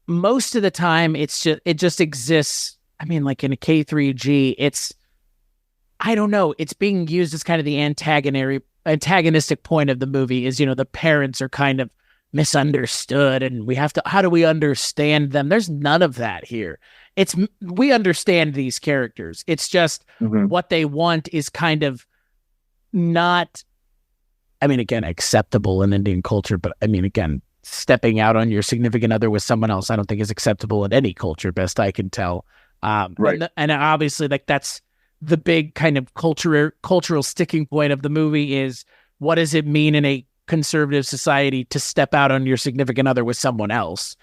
most of the time it just exists. I mean, like in a K3G, I don't know, it's being used as kind of the antagonistic point of the movie is, the parents are kind of misunderstood, and how do we understand them? There's none of that here. We understand these characters. It's just what they want is kind of not, I mean, again, acceptable in Indian culture, but I mean, again, stepping out on your significant other with someone else, I don't think is acceptable in any culture, best I can tell. Right. And obviously, like, that's the big kind of cultural sticking point of the movie is, what does it mean in a conservative society to step out on your significant other with someone else?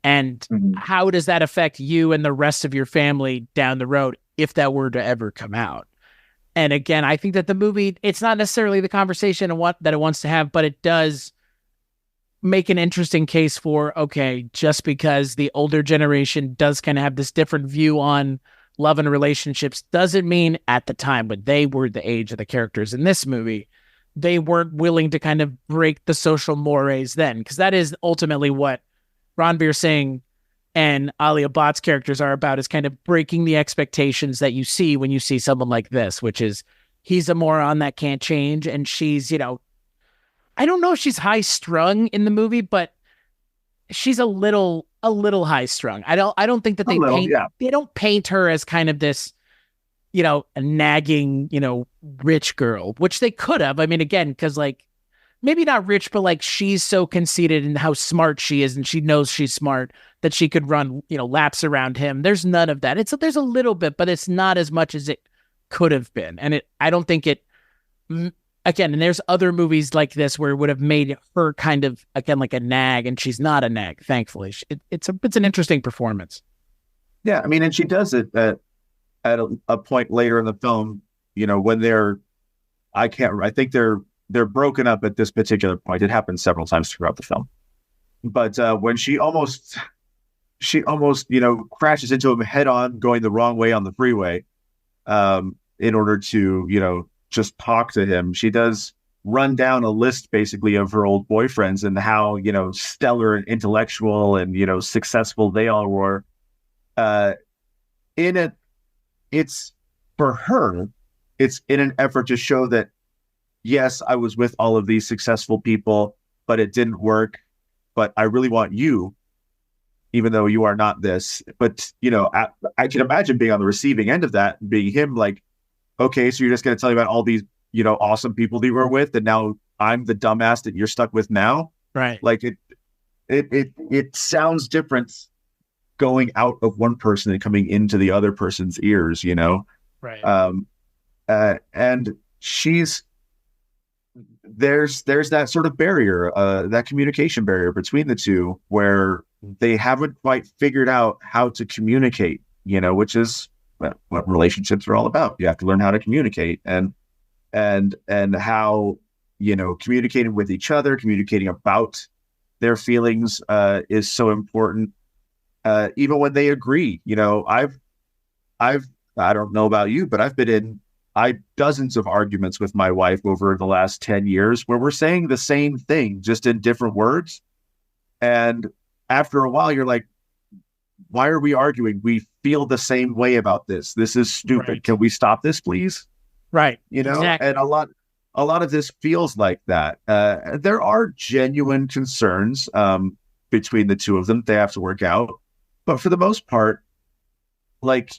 And how does that affect you and the rest of your family down the road if that were to ever come out? And again, I think that the movie, it's not necessarily the conversation that it wants to have, but it does make an interesting case for, okay, just because the older generation does kind of have this different view on love and relationships doesn't mean at the time when they were the age of the characters in this movie, they weren't willing to kind of break the social mores then. Because that is ultimately what Ranveer Singh and Alia Bhatt's characters are about, is kind of breaking the expectations that you see when you see someone like this, which is he's a moron that can't change. And she's, I don't know if she's high strung in the movie, but she's a little high strung. I don't think that they don't paint her as kind of this, a nagging, rich girl, which they could have. I mean, again, because like, maybe not rich, but like, she's so conceited in how smart she is, and she knows she's smart, that she could run, laps around him. There's none of that. There's a little bit, but it's not as much as it could have been. And I don't think it, again, and there's other movies like this where it would have made her kind of, again, like a nag, and she's not a nag, thankfully. It's an interesting performance. Yeah, I mean, and she does it at a point later in the film, when I think they're broken up at this particular point. It happens several times throughout the film. But when she almost, crashes into him head on, going the wrong way on the freeway, in order to, just talk to him. She does run down a list basically of her old boyfriends and how, stellar and intellectual and, successful they all were. It's for her, it's in an effort to show that, yes, I was with all of these successful people, but it didn't work. But I really want you, even though you are not this. But, I can imagine being on the receiving end of that, being him like, okay, so you're just going to tell me about all these, awesome people that you were with, and now I'm the dumbass that you're stuck with now. Right. Like it sounds different going out of one person and coming into the other person's ears, Right. And there's that sort of barrier, that communication barrier between the two, where they haven't quite figured out how to communicate, which is what relationships are all about. You have to learn how to communicate and how, communicating with each other, communicating about their feelings, is so important. Even when they agree, I don't know about you, but I've been in dozens of arguments with my wife over the last 10 years where we're saying the same thing, just in different words. And after a while, you're like, why are we arguing? We feel the same way about this. This is stupid. Right. Can we stop this, please? Right. Exactly. And a lot of this feels like that. There are genuine concerns between the two of them. They have to work out. But for the most part, like,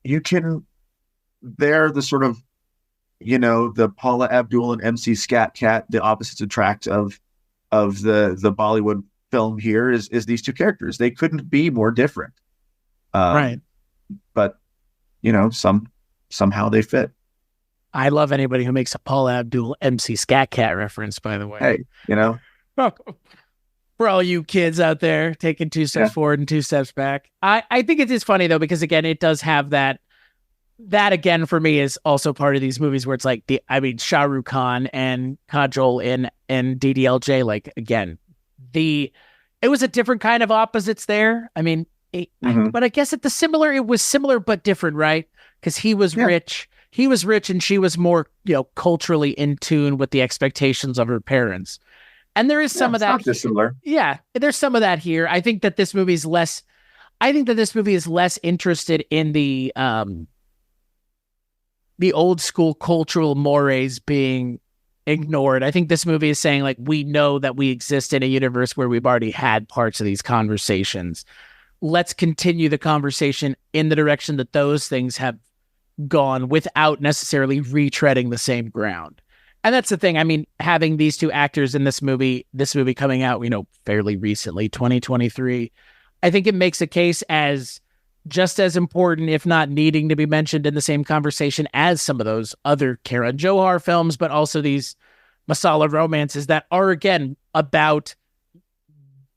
they're the sort of, the Paula Abdul and MC Scat Cat, the opposites attract of the Bollywood film here is these two characters. They couldn't be more different. Right. But, somehow they fit. I love anybody who makes a Paula Abdul MC Scat Cat reference, by the way. Hey, For all you kids out there taking 2 steps forward and 2 steps back. I think it is funny, though, because, again, it does have that. That, again, for me, is also part of these movies where it's like, Shah Rukh Khan and Kajol and DDLJ, like, again, it was a different kind of opposites there. I mean, but I guess it was similar but different, right? Because he was rich. He was rich and she was more, culturally in tune with the expectations of her parents. And there is some of that. Not dissimilar. Yeah, there's some of that here. I think that this movie is less interested in the old school cultural mores being ignored. I think this movie is saying, like, we know that we exist in a universe where we've already had parts of these conversations. Let's continue the conversation in the direction that those things have gone without necessarily retreading the same ground. And that's the thing. I mean, having these two actors in this movie coming out, fairly recently, 2023, I think it makes a case as just as important, if not needing to be mentioned in the same conversation as some of those other Karan Johar films, but also these masala romances that are, again, about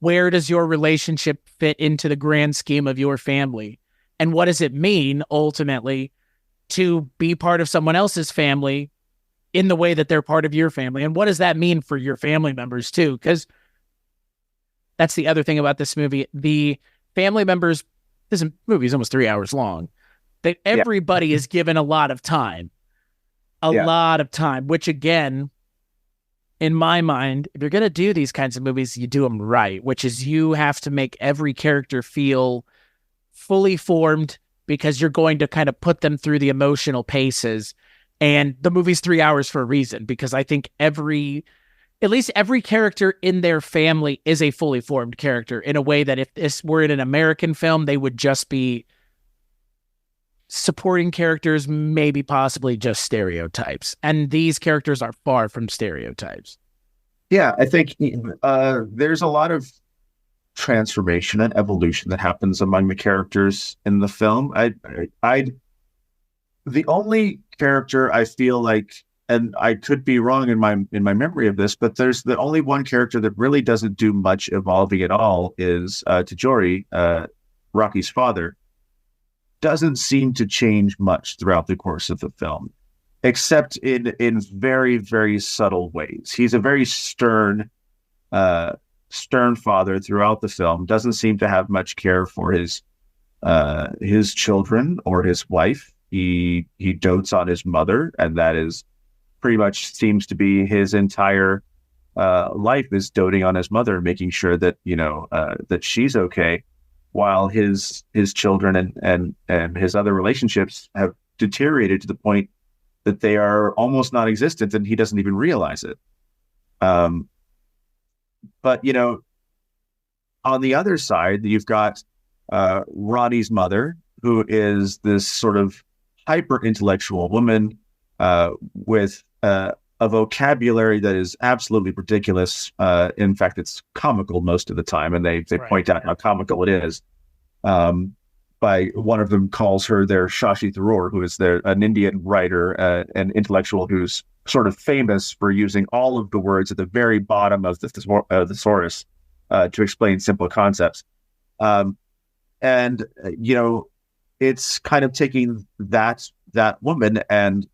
where does your relationship fit into the grand scheme of your family? And what does it mean, ultimately, to be part of someone else's family in the way that they're part of your family? And what does that mean for your family members, too? Because that's the other thing about this movie. The family members, this movie is almost 3 hours long, that everybody is given a lot of time. A lot of time, which, again, in my mind, if you're going to do these kinds of movies, you do them right, which is you have to make every character feel fully formed because you're going to kind of put them through the emotional paces. And the movie's 3 hours for a reason, because I think at least every character in their family is a fully formed character in a way that if this were in an American film, they would just be supporting characters, maybe possibly just stereotypes. And these characters are far from stereotypes. Yeah, I think there's a lot of transformation and evolution that happens among the characters in the film. The only character I feel like, and I could be wrong in my memory of this, but there's the only one character that really doesn't do much evolving at all is Tijori, Rocky's father. Doesn't seem to change much throughout the course of the film, except in very, very subtle ways. He's a very stern father throughout the film. Doesn't seem to have much care for his children or his wife. he dotes on his mother, and that is pretty much seems to be his entire life, is doting on his mother, making sure that that she's okay, while his children and his other relationships have deteriorated to the point that they are almost non-existent, and he doesn't even realize it. But on the other side, you've got Rani's mother, who is this sort of hyper intellectual woman with a vocabulary that is absolutely ridiculous. In fact, it's comical most of the time, and they point out how comical it is. By one of them calls her their Shashi Tharoor, who is an Indian writer and intellectual who's sort of famous for using all of the words at the very bottom of the thesaurus to explain simple concepts. And it's kind of taking that woman and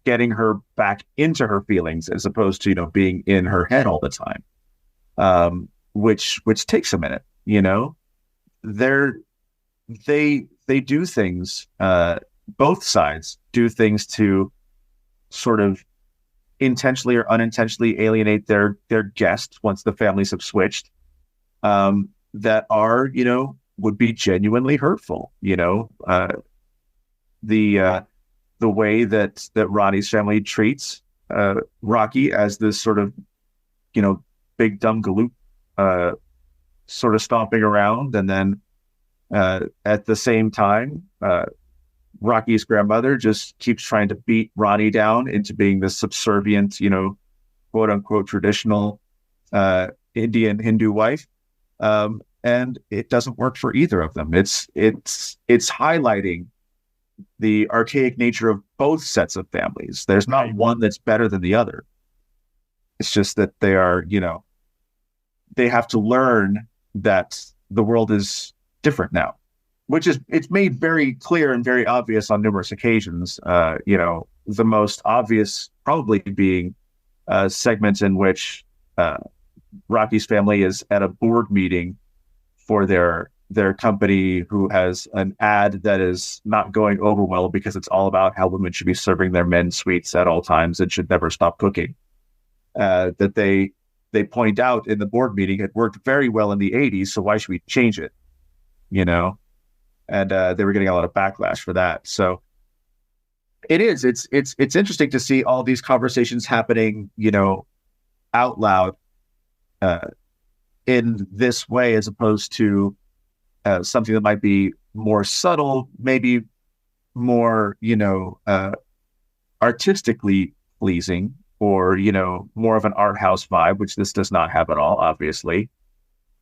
getting her back into her feelings, as opposed to being in her head all the time, which takes a minute. They do things, both sides do things to sort of intentionally or unintentionally alienate their guests once the families have switched, that are would be genuinely hurtful. The way that Rani's family treats Rocky as this sort of big dumb galoot, sort of stomping around, and then at the same time Rocky's grandmother just keeps trying to beat Rani down into being this subservient, quote unquote traditional Indian Hindu wife, and it doesn't work for either of them. It's highlighting the archaic nature of both sets of families. There's not one that's better than the other. It's just that they are, they have to learn that the world is different now, it's made very clear and very obvious on numerous occasions. The most obvious probably being segments in which Rocky's family is at a board meeting for their company, who has an ad that is not going over well because it's all about how women should be serving their men sweets at all times and should never stop cooking. That they point out in the board meeting, it worked very well in the 80s, so why should we change it? And they were getting a lot of backlash for that. So it's interesting to see all these conversations happening, out loud in this way, as opposed to something that might be more subtle, maybe more, artistically pleasing, or, more of an art house vibe, which this does not have at all, obviously.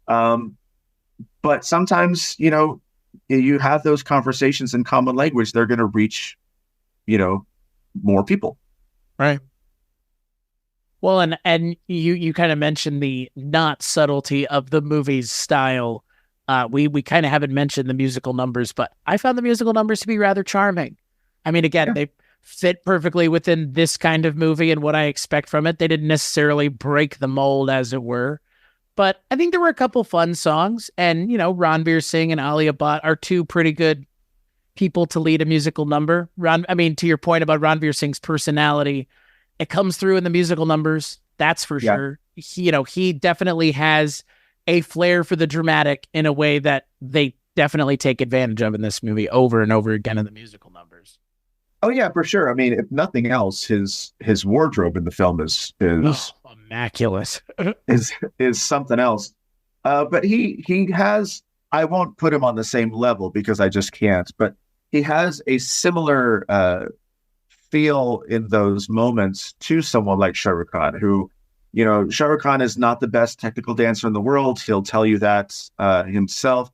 But sometimes, you have those conversations in common language, they're going to reach, more people. Right. Well, and you kind of mentioned the not subtlety of the movie's style. We kind of haven't mentioned the musical numbers, but I found the musical numbers to be rather charming. I mean, again, they fit perfectly within this kind of movie and what I expect from it. They didn't necessarily break the mold, as it were. But I think there were a couple fun songs, and, Ranveer Singh and Alia Bhatt are two pretty good people to lead a musical number. To your point about Ranveer Singh's personality, it comes through in the musical numbers. That's for sure. He definitely has a flair for the dramatic in a way that they definitely take advantage of in this movie over and over again in the musical numbers. Oh yeah, for sure. I mean, if nothing else, his wardrobe in the film is immaculate. is something else. But he has, I won't put him on the same level because I just can't, but he has a similar feel in those moments to someone like Shah Rukh Khan, who, Shah Rukh Khan is not the best technical dancer in the world. He'll tell you that himself.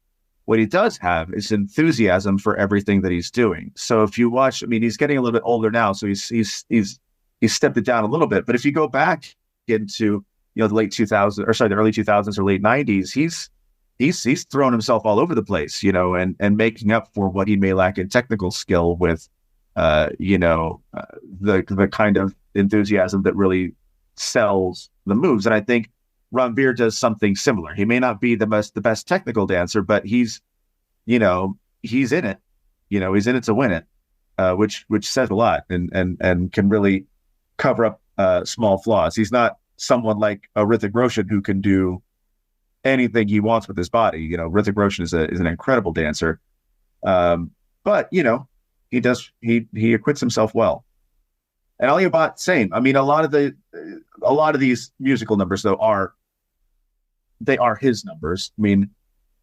What he does have is enthusiasm for everything that he's doing. So if you watch, he's getting a little bit older now, so he's stepped it down a little bit. But if you go back into the early 2000s or late 90s, he's thrown himself all over the place, and making up for what he may lack in technical skill with the kind of enthusiasm that really sells the moves. And I think Ranveer does something similar. He may not be the best technical dancer, but he's in it. He's in it to win it, which says a lot and can really cover up small flaws. He's not someone like a Hrithik Roshan who can do anything he wants with his body. Hrithik Roshan is an incredible dancer, but he acquits himself well. And Alia Bhatt, same. I mean, a lot of these musical numbers though are his numbers. I mean,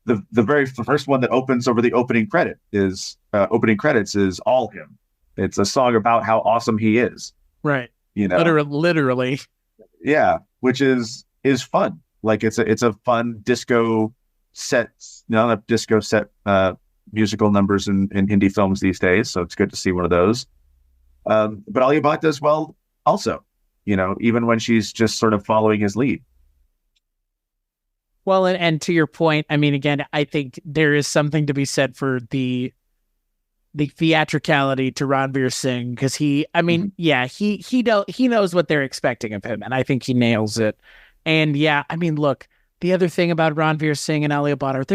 the first one that opens over the opening credits is all him. It's a song about how awesome he is. Right. Literally. Yeah, which is fun. Like it's a fun disco set, not disco set musical numbers in Hindi films these days. So it's good to see one of those. But Alia Bhatt does well also, even when she's just sort of following his lead. Well, and to your point, I mean, again, I think there is something to be said for the theatricality to Ranveer Singh, because he knows what they're expecting of him, and I think he nails it. And yeah, I mean, look, the other thing about Ranveer Singh and Alia Bhatt are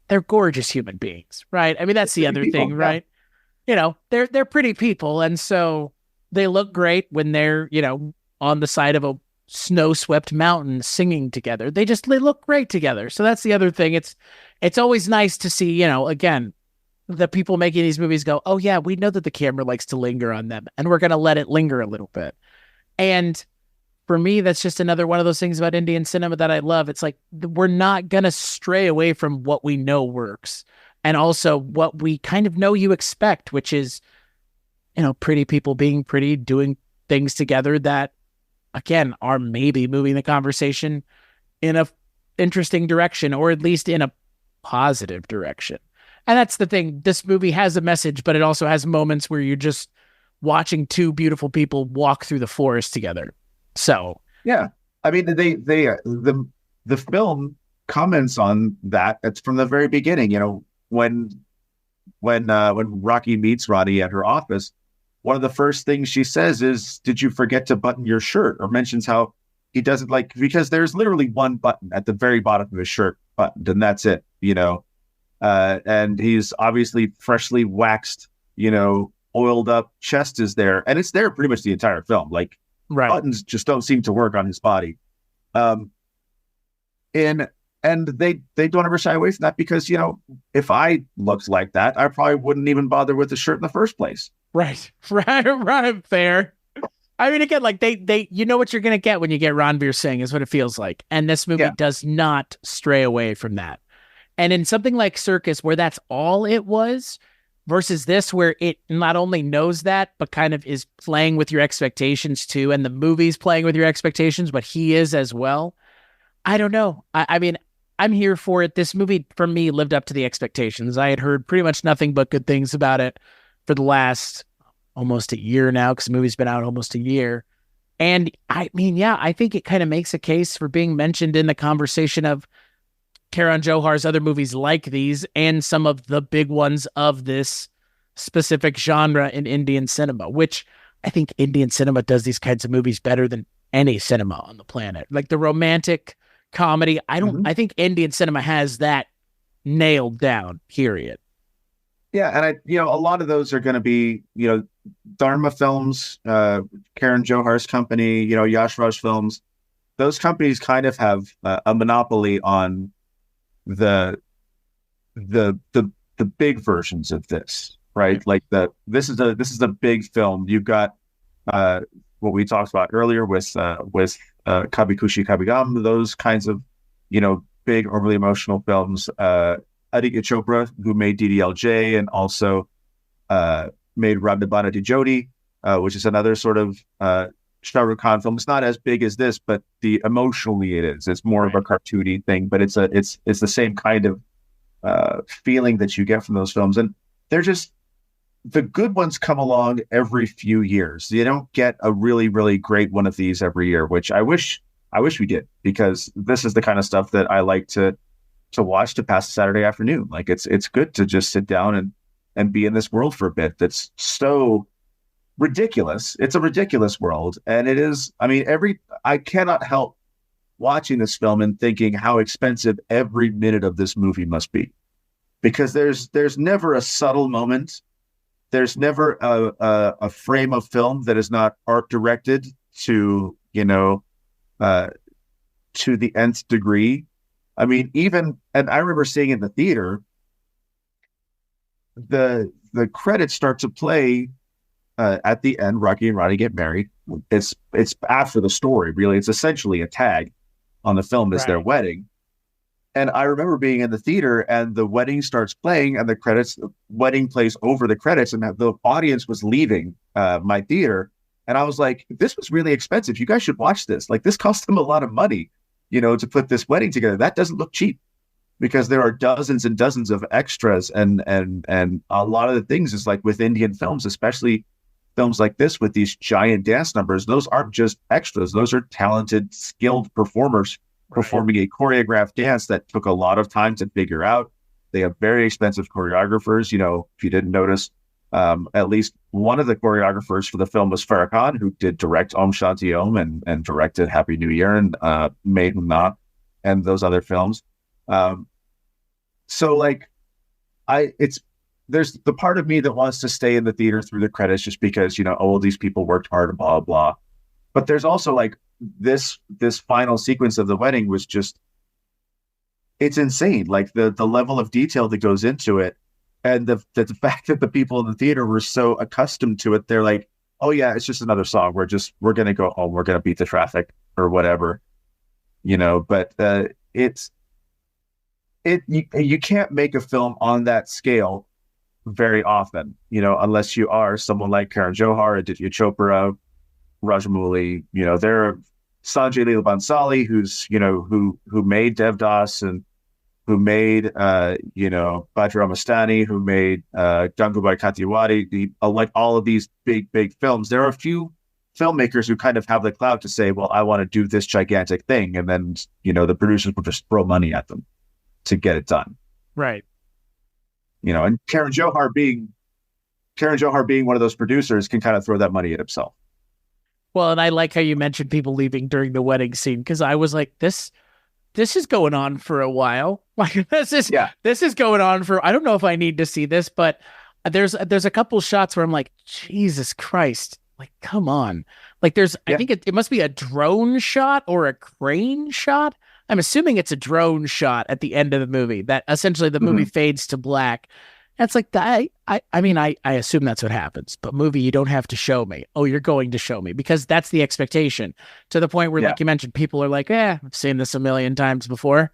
they're gorgeous human beings, right? I mean, that's the other thing, right? They're pretty people, and so they look great when they're on the side of a snow-swept mountain singing together. They look great together. So that's the other thing. It's always nice to see, again, the people making these movies go, oh yeah, we know that the camera likes to linger on them, and we're going to let it linger a little bit. And for me, that's just another one of those things about Indian cinema that I love. It's like, we're not going to stray away from what we know works, and also what we kind of know you expect, which is, pretty people being pretty, doing things together that, again, are maybe moving the conversation in a interesting direction, or at least in a positive direction. And that's the thing. This movie has a message, but it also has moments where you're just watching two beautiful people walk through the forest together. So yeah, I mean, the film comments on that. It's from the very beginning. When Rocky meets Rani at her office, one of the first things she says is, "Did you forget to button your shirt?" Or mentions how he doesn't because there's literally one button at the very bottom of his shirt buttoned, and that's it. And he's obviously freshly waxed, oiled up chest is there, and it's there pretty much the entire film. Like, right. Buttons just don't seem to work on his body. And they don't ever shy away from that, because, if I looked like that, I probably wouldn't even bother with the shirt in the first place. Right. Fair. I mean, again, like they you know what you're going to get when you get Ranveer Singh is what it feels like. And this movie does not stray away from that. And in something like Circus, where that's all it was, versus this, where it not only knows that, but kind of is playing with your expectations too. And the movie's playing with your expectations, but he is as well. I don't know. I mean, I'm here for it. This movie, for me, lived up to the expectations. I had heard pretty much nothing but good things about it for the last almost a year now, because the movie's been out almost a year. And I mean, yeah, I think it kind of makes a case for being mentioned in the conversation of Karan Johar's other movies like these, and some of the big ones of this specific genre in Indian cinema, which I think Indian cinema does these kinds of movies better than any cinema on the planet. Like the romantic comedy, I think Indian cinema has that nailed down, period. Yeah, and a lot of those are going to be, Dharma Films, Karan Johar's company, Yash Raj Films. Those companies kind of have a monopoly on the big versions of this, right? Like this is a big film. You've got what we talked about earlier with Kabhi Khushi Kabhie Gham, those kinds of big overly emotional films. Aditya Chopra, who made DDLJ and also made Rab Ne Bana Di Jodi, which is another sort of Shah Rukh Khan film. It's not as big as this, but emotionally it is. It's more of a cartoony thing, but it's the same kind of feeling that you get from those films. And they're just, the good ones come along every few years. You don't get a really, really great one of these every year, which I wish we did, because this is the kind of stuff that I like to watch to pass a Saturday afternoon. Like it's good to just sit down and be in this world for a bit. That's so ridiculous. It's a ridiculous world. And it is, I mean, I cannot help watching this film and thinking how expensive every minute of this movie must be. because there's never a subtle moment. There's never a frame of film that is not art directed to, to the nth degree. I mean, and I remember seeing in the theater, the credits start to play at the end. Rocky and Ronnie get married. It's after the story, really. It's essentially a tag on the film as their wedding. And I remember being in the theater and the wedding starts playing and the wedding plays over the credits, and the audience was leaving my theater. And I was like, this was really expensive. You guys should watch this. Like, this cost them a lot of money, to put this wedding together. That doesn't look cheap, because there are dozens and dozens of extras, and a lot of the things is like with Indian films, especially films like this with these giant dance numbers, those aren't just extras. Those are talented, skilled performers performing a choreographed dance that took a lot of time to figure out. They have very expensive choreographers. If you didn't notice, at least one of the choreographers for the film was Farah Khan, who did direct Om Shanti Om and directed Happy New Year and Made in Na and those other films. So like, there's the part of me that wants to stay in the theater through the credits just because, these people worked hard and blah, blah. But there's also like this final sequence of the wedding was just, it's insane. Like the level of detail that goes into it, and the fact that the people in the theater were so accustomed to it, they're like, oh yeah, it's just another song. We're going to go home. We're going to beat the traffic or whatever, but you can't make a film on that scale very often, unless you are someone like Karan Johar, Aditya Chopra, Rajamouli, there are Sanjay Leela Bhansali, who's, who made Devdas and who made, Bajra Mastani, who made Gangubai Kathiawadi, like all of these big films. There are a few filmmakers who kind of have the clout to say, well, I want to do this gigantic thing. And then, the producers will just throw money at them to get it done. Right. And Karan Johar being one of those producers can kind of throw that money at himself. Well, and I like how you mentioned people leaving during the wedding scene, because I was like, this is going on for a while. Like this is going on for, I don't know if I need to see this, but there's a couple shots where I'm like, Jesus Christ, like, come on. Like I think it must be a drone shot or a crane shot. I'm assuming it's a drone shot at the end of the movie that essentially the movie fades to black. That's like, I assume that's what happens, but movie, you don't have to show me. Oh, you're going to show me, because that's the expectation, to the point where, like you mentioned, people are like, I've seen this a million times before.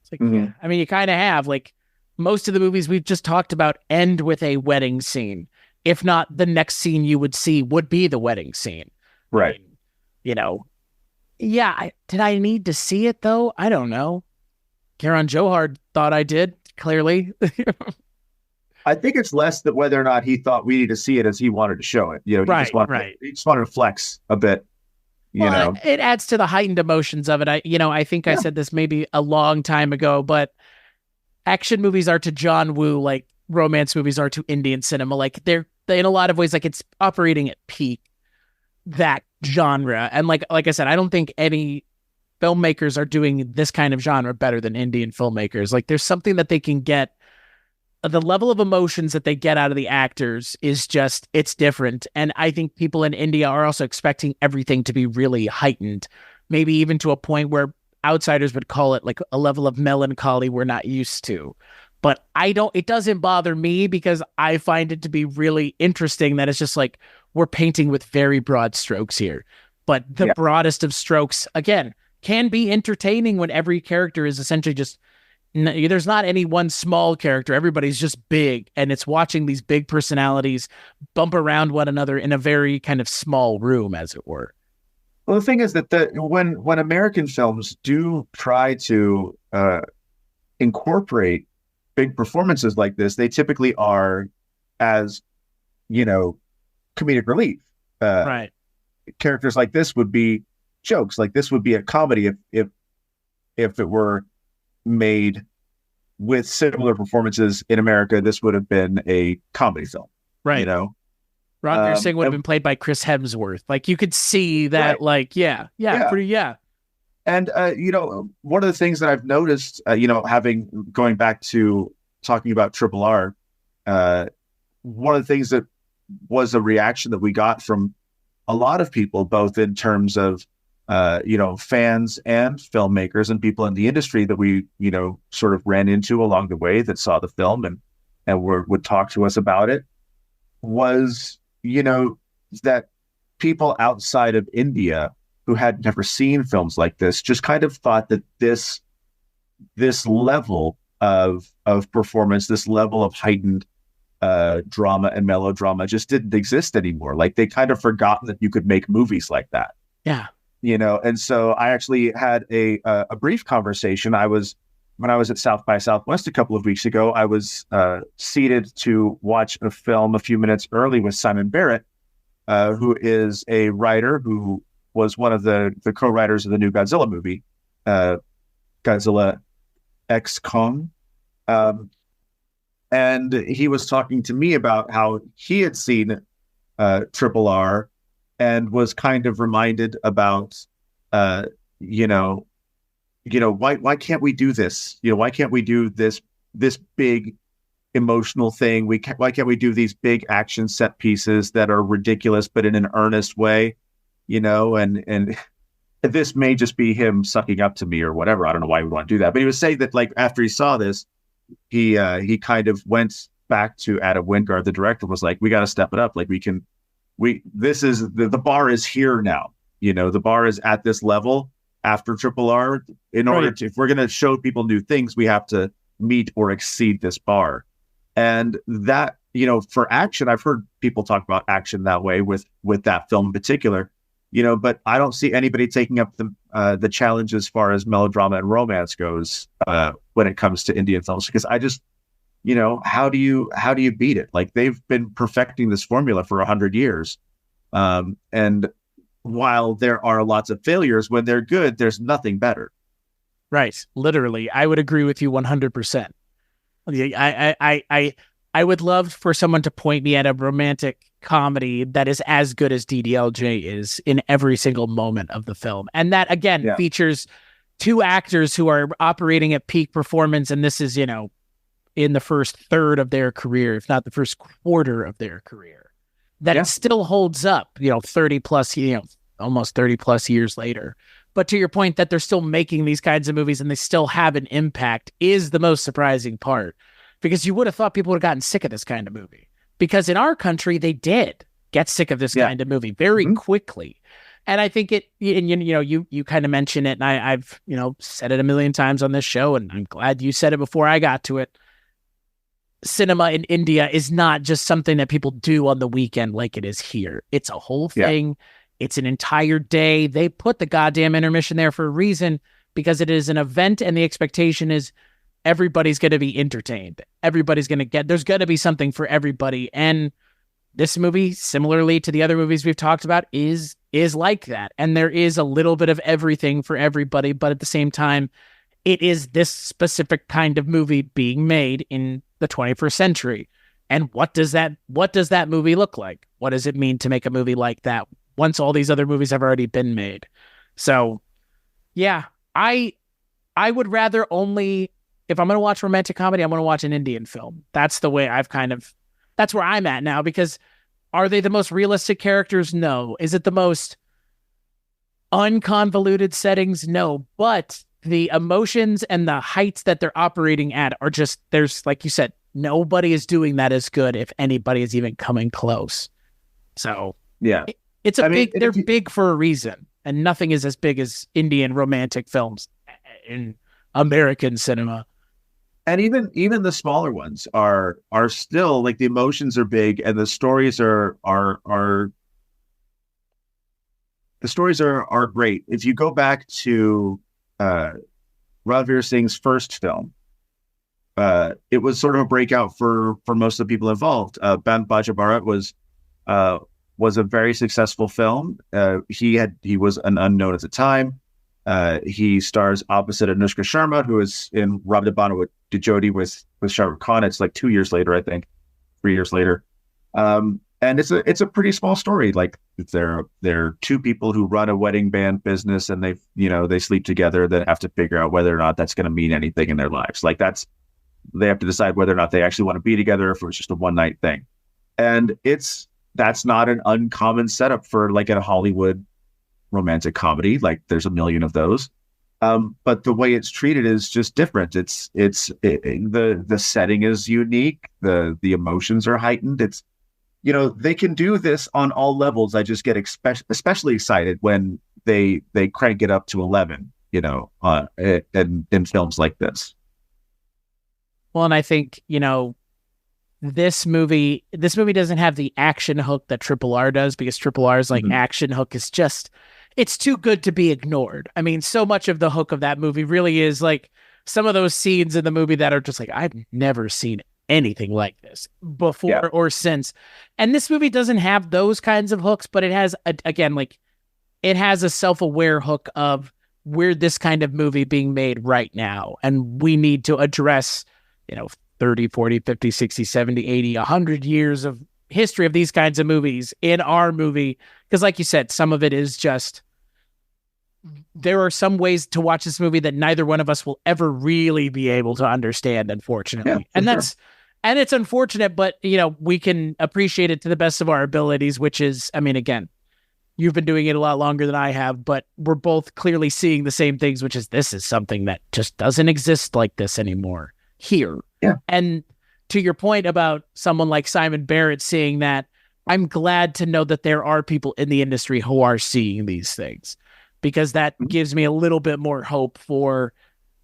It's like, I mean, you kind of have. Like, most of the movies we've just talked about end with a wedding scene. If not, the next scene you would see would be the wedding scene. Right. I mean, did I need to see it though? I don't know. Karan Johar thought I did, clearly. I think it's less that whether or not he thought we need to see it as he wanted to show it. He just wanted to flex a bit. It adds to the heightened emotions of it. I think I said this maybe a long time ago, but action movies are to John Woo like romance movies are to Indian cinema. Like they're in a lot of ways, like it's operating at peak that genre. And like I said, I don't think any filmmakers are doing this kind of genre better than Indian filmmakers. Like there's something that they can get. The level of emotions that they get out of the actors is just, it's different. And I think people in India are also expecting everything to be really heightened, maybe even to a point where outsiders would call it like a level of melancholy we're not used to. But it doesn't bother me, because I find it to be really interesting that it's just like, we're painting with very broad strokes here. But the broadest of strokes, again, can be entertaining when every character is essentially just, there's not any one small character. Everybody's just big, and it's watching these big personalities bump around one another in a very kind of small room, as it were. Well, the thing is that when American films do try to incorporate big performances like this, they typically are as, comedic relief. Right. Characters like this would be jokes. Like this would be a comedy if it were made with similar performances in America. This would have been a comedy film, right? Ron Singh would have been played by Chris Hemsworth. Like you could see that, pretty. And one of the things that I've noticed, going back to talking about Triple R, one of the things that was a reaction that we got from a lot of people, both in terms of fans and filmmakers and people in the industry that we sort of ran into along the way that saw the film and would talk to us about it, was that people outside of India who had never seen films like this just kind of thought that this level of performance, this level of heightened drama and melodrama just didn't exist anymore. Like they kind of forgotten that you could make movies like that. Yeah. And so I actually had a brief conversation. When I was at South by Southwest a couple of weeks ago, I was seated to watch a film a few minutes early with Simon Barrett, who is a writer who was one of the co-writers of the new Godzilla movie, Godzilla X Kong. And he was talking to me about how he had seen Triple R and was kind of reminded about, why can't we do this? Why can't we do this big emotional thing? Why can't we do these big action set pieces that are ridiculous but in an earnest way? And this may just be him sucking up to me or whatever. I don't know why he would want to do that. But he was saying that like after he saw this, he kind of went back to Adam Wingard, the director, was like, we got to step it up. Like this is the bar is here now. The bar is at this level after Triple R. In order to, if we're going to show people new things, we have to meet or exceed this bar. And that, for action, I've heard people talk about action that way with that film in particular, but I don't see anybody taking up the challenge as far as melodrama and romance goes when it comes to Indian films, because I just, how do you beat it? Like they've been perfecting this formula for 100 years. And while there are lots of failures, when they're good, there's nothing better. Right. Literally. I would agree with you 100%. I would love for someone to point me at a romantic comedy that is as good as DDLJ is in every single moment of the film. And that, again, features two actors who are operating at peak performance. And this is, in the first third of their career, if not the first quarter of their career, that it still holds up, 30 plus, almost 30 plus years later. But to your point that they're still making these kinds of movies and they still have an impact is the most surprising part, because you would have thought people would have gotten sick of this kind of movie, because in our country, they did get sick of this kind of movie very quickly. And I think you kind of mentioned it, and I've, said it a million times on this show, and I'm glad you said it before I got to it. Cinema in India is not just something that people do on the weekend like it is here. It's a whole thing. Yeah. It's an entire day. They put the goddamn intermission there for a reason, because it is an event, and the expectation is everybody's going to be entertained. Everybody's going to there's going to be something for everybody. And this movie, similarly to the other movies we've talked about, is like that. And there is a little bit of everything for everybody, but at the same time, it is this specific kind of movie being made in the 21st century. And what does that movie look like? What does it mean to make a movie like that once all these other movies have already been made? So, yeah, I would rather only, if I'm going to watch romantic comedy, I'm going to watch an Indian film. That's the way that's where I'm at now, because are they the most realistic characters? No. Is it the most unconvoluted settings? No. But the emotions and the heights that they're operating at are just, there's, like you said, nobody is doing that as good, if anybody is even coming close. So yeah, they're big for a reason, and nothing is as big as Indian romantic films in American cinema. And even the smaller ones are still, like, the emotions are big, and the stories are great. If you go back to Ranveer Singh's first film, it was sort of a breakout for most of the people involved. Band Baja Bharat was a very successful film. He was an unknown at the time. He stars opposite Anushka Sharma, who is in Rab Dabana with Dijodi with Shah Rukh Khan. It's like 2 years later, I think, 3 years later. And it's a pretty small story. Like, there are two people who run a wedding band business, and they sleep together, then have to figure out whether or not that's going to mean anything in their lives. Like, that's they have to decide whether or not they actually want to be together, if it was just a one night thing. And that's not an uncommon setup for like a Hollywood romantic comedy. Like there's a million of those. But the way it's treated is just different. The setting is unique. The emotions are heightened. It's, they can do this on all levels. I just get especially excited when they crank it up to 11, in films like this. Well, and I think, this movie doesn't have the action hook that Triple R does, because Triple R's action hook is just, it's too good to be ignored. I mean, so much of the hook of that movie really is like some of those scenes in the movie that are just like, I've never seen anything like this before or since. And this movie doesn't have those kinds of hooks, but it has, it has a self-aware hook of, we're this kind of movie being made right now, and we need to address, 30, 40, 50, 60, 70, 80, 100 years of history of these kinds of movies in our movie. Because like you said, some of it is just, there are some ways to watch this movie that neither one of us will ever really be able to understand, unfortunately. And and it's unfortunate, but we can appreciate it to the best of our abilities, which is, I mean, again, you've been doing it a lot longer than I have, but we're both clearly seeing the same things, which is, this is something that just doesn't exist like this anymore here. Yeah. And to your point about someone like Simon Barrett seeing that, I'm glad to know that there are people in the industry who are seeing these things, because that gives me a little bit more hope for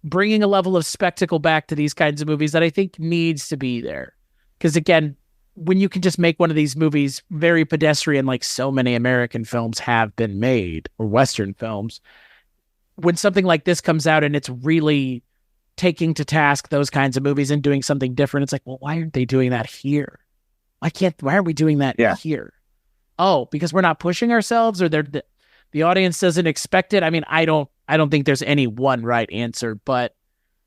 bringing a level of spectacle back to these kinds of movies that I think needs to be there. Because again, when you can just make one of these movies very pedestrian, like so many American films have been made, or Western films, when something like this comes out and it's really taking to task those kinds of movies and doing something different, it's like, well, why aren't they doing that here? Why are we doing that here? Oh, because we're not pushing ourselves, or the audience doesn't expect it. I mean, I don't think there's any one right answer, but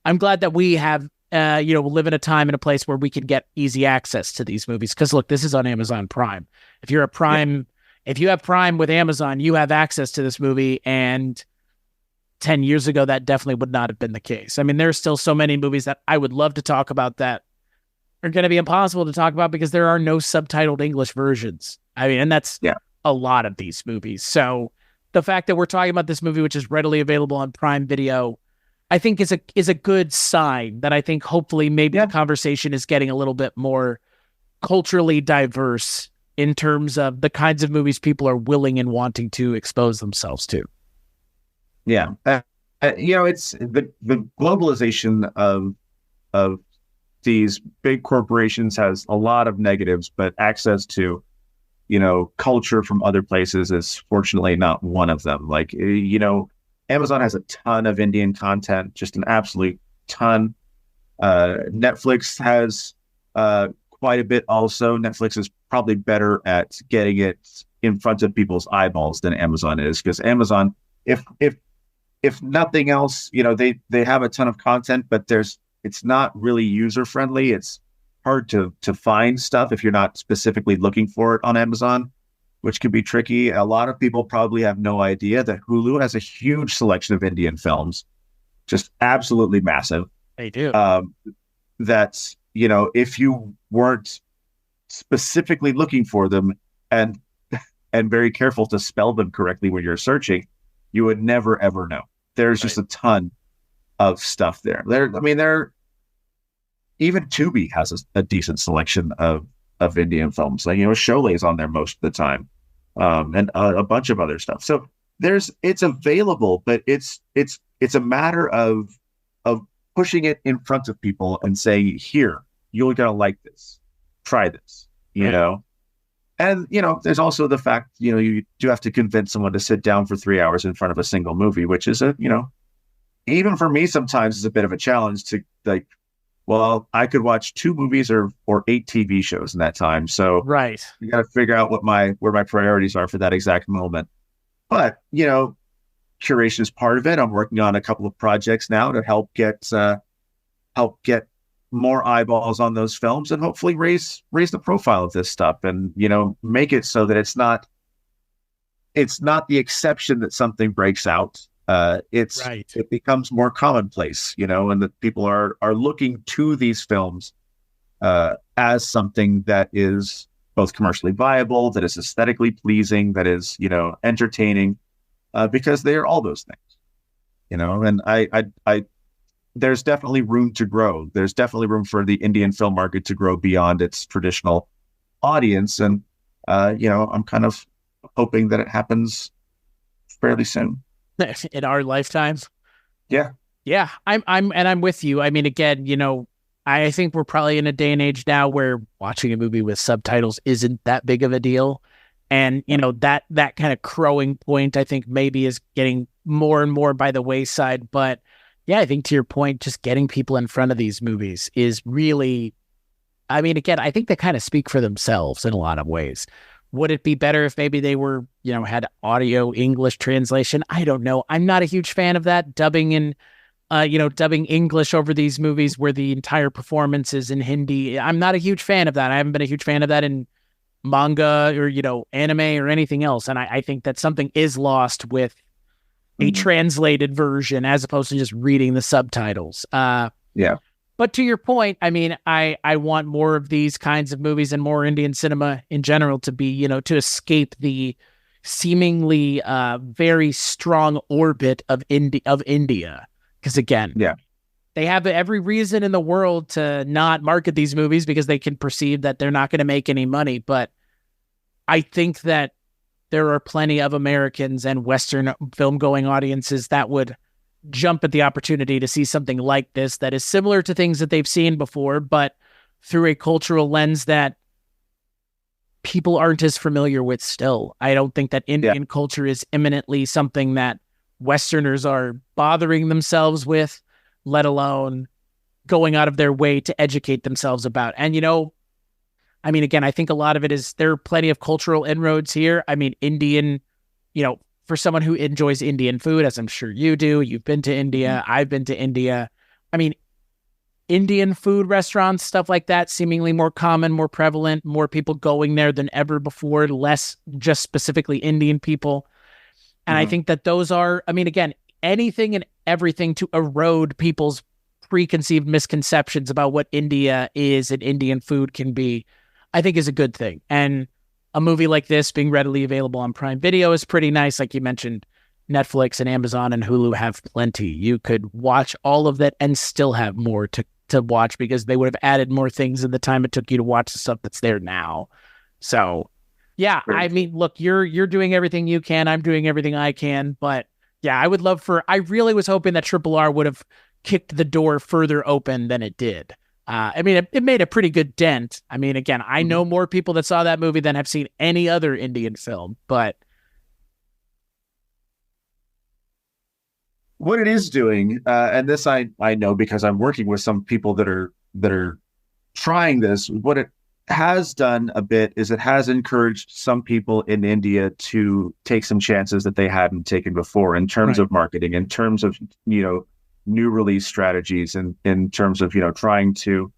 I'm glad that we have, live in a time and a place where we can get easy access to these movies. Because look, this is on Amazon Prime. If you're a Prime, if you have Prime with Amazon, you have access to this movie. And 10 years ago, that definitely would not have been the case. I mean, there's still so many movies that I would love to talk about that are going to be impossible to talk about because there are no subtitled English versions. I mean, and that's a lot of these movies. So the fact that we're talking about this movie, which is readily available on Prime Video, I think is a good sign that I think hopefully maybe the conversation is getting a little bit more culturally diverse in terms of the kinds of movies people are willing and wanting to expose themselves to. Yeah. It's the globalization of these big corporations has a lot of negatives, but access to, culture from other places is fortunately not one of them. Like, Amazon has a ton of Indian content, just an absolute ton. Netflix has quite a bit also. Netflix is probably better at getting it in front of people's eyeballs than Amazon is, because Amazon, if nothing else, they have a ton of content, but it's not really user friendly. It's hard to find stuff if you're not specifically looking for it on Amazon, which can be tricky. A lot of people probably have no idea that Hulu has a huge selection of Indian films, just absolutely massive. They do. That, if you weren't specifically looking for them and very careful to spell them correctly when you're searching, you would never, ever know. There's just a ton of stuff there. Even Tubi has a decent selection of Indian films. Like, Sholay's on there most of the time, and a bunch of other stuff. So it's available, but it's a matter of pushing it in front of people and saying, here, you're gonna like this, try this, And there's also the fact, you do have to convince someone to sit down for 3 hours in front of a single movie, which is even for me sometimes is a bit of a challenge to like. Well, I could watch 2 movies or 8 TV shows in that time. So you got to figure out where my priorities are for that exact moment. But, curation is part of it. I'm working on a couple of projects now to help get more eyeballs on those films and hopefully raise the profile of this stuff and, make it so that it's not the exception that something breaks out Right. it becomes more commonplace, and that people are looking to these films as something that is both commercially viable, that is aesthetically pleasing, that is, entertaining, because they are all those things, and I there's definitely room to grow. There's definitely room for the Indian film market to grow beyond its traditional audience. And, I'm kind of hoping that it happens fairly soon. In our lifetimes. Yeah. Yeah. I'm with you. I mean, again, I think we're probably in a day and age now where watching a movie with subtitles isn't that big of a deal. And, that kind of crowing point, I think maybe is getting more and more by the wayside. But yeah, I think to your point, just getting people in front of these movies is really, I mean, again, I think they kind of speak for themselves in a lot of ways. Would it be better if maybe they were, had audio English translation? I don't know. I'm not a huge fan of that, dubbing and, dubbing English over these movies where the entire performance is in Hindi. I'm not a huge fan of that. I haven't been a huge fan of that in manga or, anime or anything else. And I think that something is lost with a translated version as opposed to just reading the subtitles. Yeah. But to your point, I mean, I want more of these kinds of movies and more Indian cinema in general to be, to escape the seemingly very strong orbit of India. Because again, they have every reason in the world to not market these movies because they can perceive that they're not going to make any money. But I think that there are plenty of Americans and Western film-going audiences that would jump at the opportunity to see something like this that is similar to things that they've seen before, but through a cultural lens that people aren't as familiar with still. I don't think that Indian culture is imminently something that Westerners are bothering themselves with, let alone going out of their way to educate themselves about. And, I mean, again, I think a lot of it is there are plenty of cultural inroads here. I mean, Indian, for someone who enjoys Indian food, as I'm sure you do, you've been to India, I've been to India. I mean, Indian food restaurants, stuff like that, seemingly more common, more prevalent, more people going there than ever before, less just specifically Indian people. And I think that those are, I mean, again, anything and everything to erode people's preconceived misconceptions about what India is and Indian food can be, I think is a good thing. And a movie like this being readily available on Prime Video is pretty nice. Like you mentioned, Netflix and Amazon and Hulu have plenty. You could watch all of that and still have more to watch because they would have added more things in the time it took you to watch the stuff that's there now. So, yeah, I mean, look, you're doing everything you can. I'm doing everything I can. But yeah, I really was hoping that Triple R would have kicked the door further open than it did. I mean, it made a pretty good dent. I mean, again, I know more people that saw that movie than have seen any other Indian film, but what it is doing, and this I know because I'm working with some people that are trying this. What it has done a bit is it has encouraged some people in India to take some chances that they hadn't taken before in terms of marketing, in terms of new release strategies, and in terms of trying to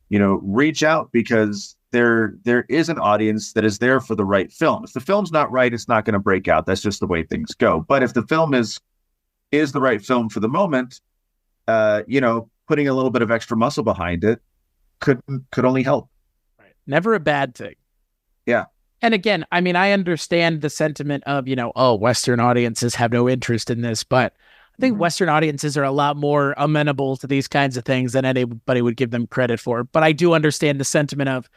reach out, because there is an audience that is there for the right film. If the film's not right, it's not going to break out. That's just the way things go. But if the film is the right film for the moment, putting a little bit of extra muscle behind it could only help. Never a bad thing. Yeah. And again, I mean, I understand the sentiment of, Western audiences have no interest in this, but I think Western audiences are a lot more amenable to these kinds of things than anybody would give them credit for. But I do understand the sentiment of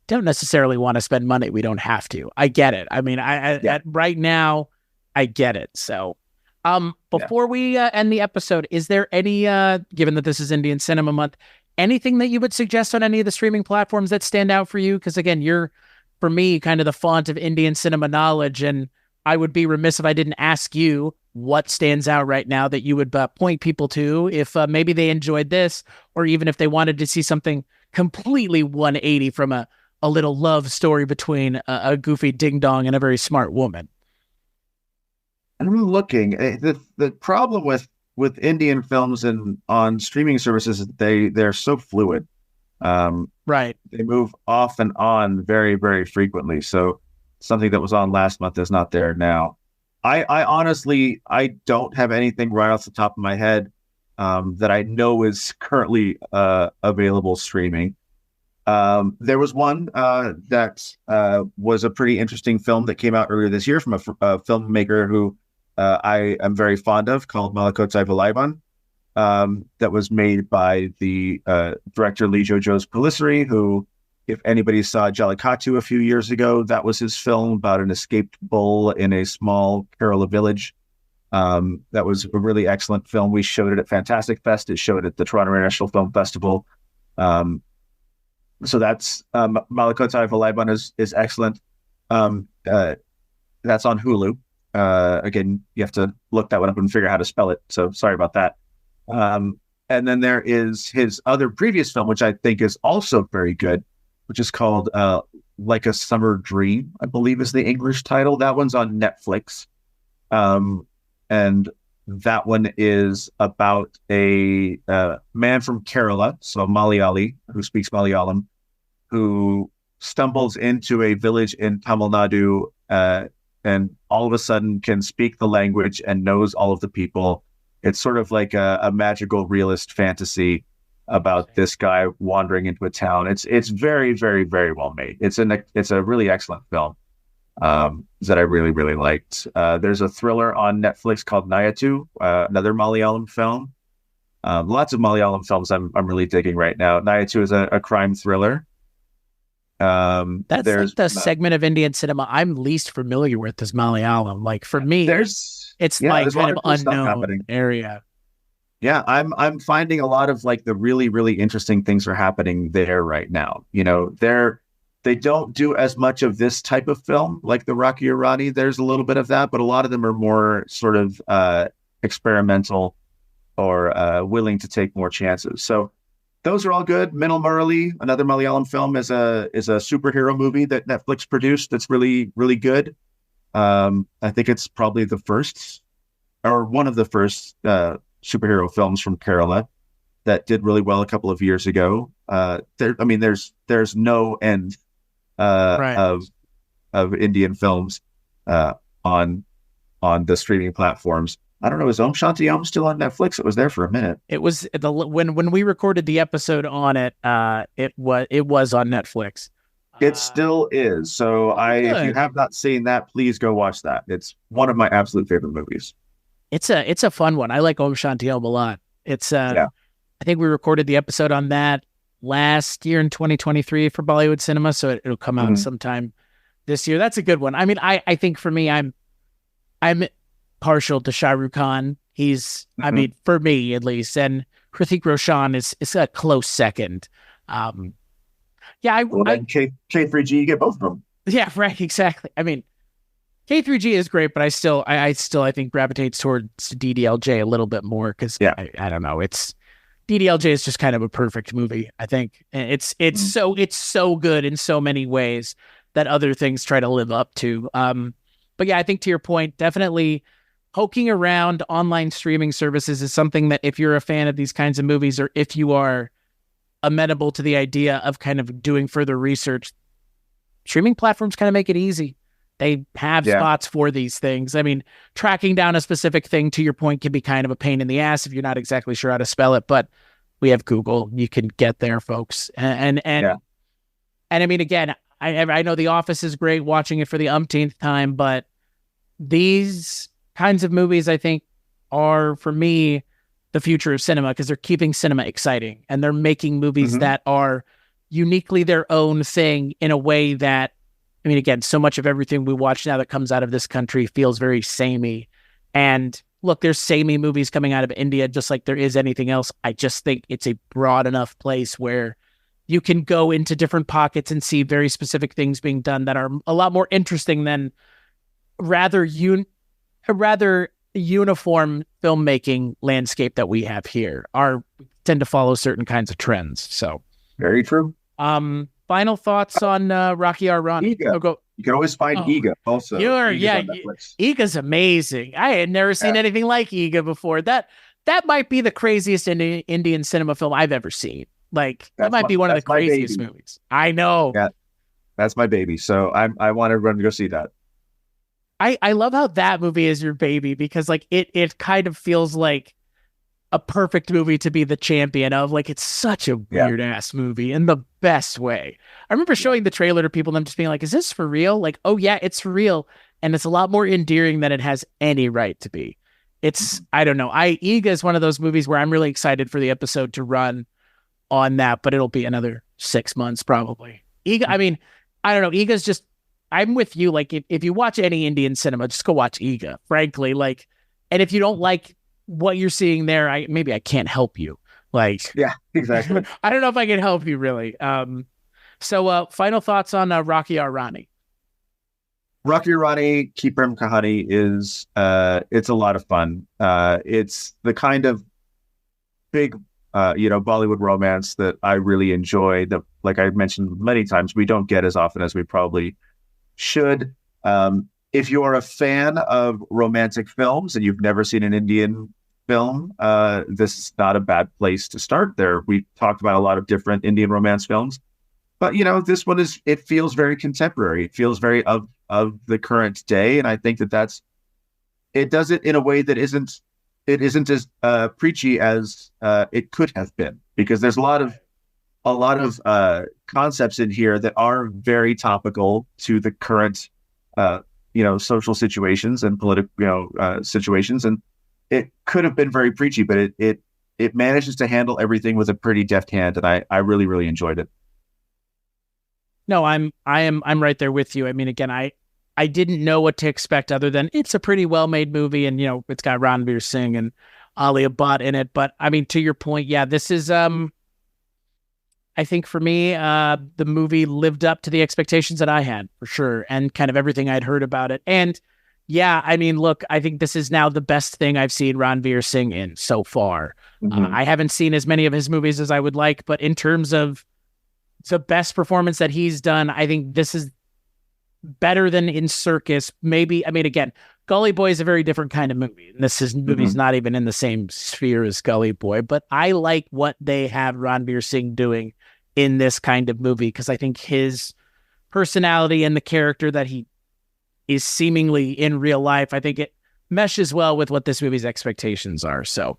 don't necessarily want to spend money. We don't have to. I get it. I mean, right now, I get it. So before we end the episode, is there any, given that this is Indian Cinema Month, anything that you would suggest on any of the streaming platforms that stand out for you? Because again, you're, for me, kind of the font of Indian cinema knowledge, and I would be remiss if I didn't ask you what stands out right now that you would point people to if maybe they enjoyed this, or even if they wanted to see something completely 180 from a little love story between a goofy ding-dong and a very smart woman. I'm looking. The problem with Indian films and on streaming services is they're so fluid. Right. They move off and on very, very frequently. So something that was on last month is not there now. I honestly, I don't have anything right off the top of my head that I know is currently available streaming. There was one that was a pretty interesting film that came out earlier this year from a filmmaker who I am very fond of, called Malakotai Valaiban. That was made by the director Lijo Jose Pellicer, who, if anybody saw Jallikattu a few years ago, that was his film about an escaped bull in a small Kerala village. That was a really excellent film. We showed it at Fantastic Fest. It showed at the Toronto International Film Festival. So that's Malakotai Valaiban is excellent. That's on Hulu. Again, you have to look that one up and figure out how to spell it. So sorry about that. And then there is his other previous film, which I think is also very good, which is called Like a Summer Dream, I believe is the English title. That one's on Netflix. And that one is about a man from Kerala, so Malayali, who speaks Malayalam, who stumbles into a village in Tamil Nadu and all of a sudden can speak the language and knows all of the people. It's sort of like a magical realist fantasy about this guy wandering into a town. It's very, very, very well made. It's a really excellent film that I really, really liked. There's a thriller on Netflix called Nayatu, another Malayalam film. Lots of Malayalam films I'm really digging right now. Nayatu is a crime thriller. That's like the segment of Indian cinema I'm least familiar with is Malayalam. Like for me, it's like kind of unknown area. Yeah, I'm finding a lot of like the really, really interesting things are happening there right now. You know, they don't do as much of this type of film like the Rocky or Rani. There's a little bit of that, but a lot of them are more sort of experimental or willing to take more chances. So those are all good. Minal Murali, another Malayalam film, is a superhero movie that Netflix produced that's really, really good. I think it's probably the first or one of the first superhero films from Kerala that did really well a couple of years ago. There's no end of Indian films on the streaming platforms. I don't know. Is Om Shanti Om still on Netflix? It was there for a minute. It was when we recorded the episode on it. It was on Netflix. It still is. So if you have not seen that, please go watch that. It's one of my absolute favorite movies. It's a fun one. I like Om Shanti Om a lot. I think we recorded the episode on that last year in 2023 for Bollywood Cinema, so it'll come out sometime this year. That's a good one. I mean, I think for me, I'm partial to Shah Rukh Khan. He's, I mean, for me at least, and Hrithik Roshan is a close second. K3G, you get both of them. Yeah, right, exactly. I mean, K3G is great, but I still I think gravitates towards DDLJ a little bit more because I don't know. DDLJ is just kind of a perfect movie. I think it's so good in so many ways that other things try to live up to. But yeah, I think to your point, definitely poking around online streaming services is something that if you're a fan of these kinds of movies, or if you are amenable to the idea of kind of doing further research, streaming platforms kind of make it easy. They have spots for these things. I mean, tracking down a specific thing, to your point, can be kind of a pain in the ass if you're not exactly sure how to spell it, but we have Google. You can get there, folks. And I mean, again, I know The Office is great, watching it for the umpteenth time, but these kinds of movies, I think, are, for me, the future of cinema, because they're keeping cinema exciting and they're making movies that are uniquely their own thing in a way that, I mean, again, so much of everything we watch now that comes out of this country feels very samey. And look, there's samey movies coming out of India, just like there is anything else. I just think it's a broad enough place where you can go into different pockets and see very specific things being done that are a lot more interesting than rather uniform filmmaking landscape that we have here. Tend to follow certain kinds of trends. So very true. Final thoughts on Rocky or Rani? You can always find Iga also. Iga's amazing. I had never seen anything like Iga before. That might be the craziest Indian cinema film I've ever seen. Like, that might be one of the craziest movies. I know. Yeah, that's my baby. So I want everyone to go see that. I love how that movie is your baby, because like it kind of feels like a perfect movie to be the champion of. Like, it's such a weird ass movie in the best way. I remember showing the trailer to people and them just being like, is this for real? Like, oh yeah, it's for real. And it's a lot more endearing than it has any right to be. It's, I don't know. Iga is one of those movies where I'm really excited for the episode to run on that, but it'll be another 6 months probably. Iga, I mean, I don't know. Iga's just, I'm with you. Like, if you watch any Indian cinema, just go watch Iga, frankly. Like, and if you don't like what you're seeing there, maybe I can't help you. Like, Yeah, exactly. I don't know if I can help you really. So final thoughts on Rocky or Rani? Rocky or Rani, Prem Kahaani is it's a lot of fun. It's the kind of big Bollywood romance that I really enjoy. That, like I mentioned many times, we don't get as often as we probably should. If you're a fan of romantic films and you've never seen an Indian film, this is not a bad place to start there. We talked about a lot of different Indian romance films, but this one it feels very contemporary. It feels very of the current day, and I think it does it in a way that isn't as preachy as it could have been, because there's a lot of concepts in here that are very topical to the current social situations and political situations, and it could have been very preachy, but it manages to handle everything with a pretty deft hand, and I really, really enjoyed it. No, I'm right there with you. I mean, again, I didn't know what to expect other than it's a pretty well-made movie, and it's got Ranveer Singh and Ali Abad in it. But I mean, to your point, yeah, this is I think for me, the movie lived up to the expectations that I had, for sure, and kind of everything I'd heard about it. And yeah, I mean, look, I think this is now the best thing I've seen Ranveer Singh in so far. Mm-hmm. I haven't seen as many of his movies as I would like, but in terms of the best performance that he's done, I think this is better than in Circus. Maybe, I mean, again, Gully Boy is a very different kind of movie. And movie's not even in the same sphere as Gully Boy, but I like what they have Ranveer Singh doing in this kind of movie, because I think his personality and the character that he is seemingly in real life, I think it meshes well with what this movie's expectations are. So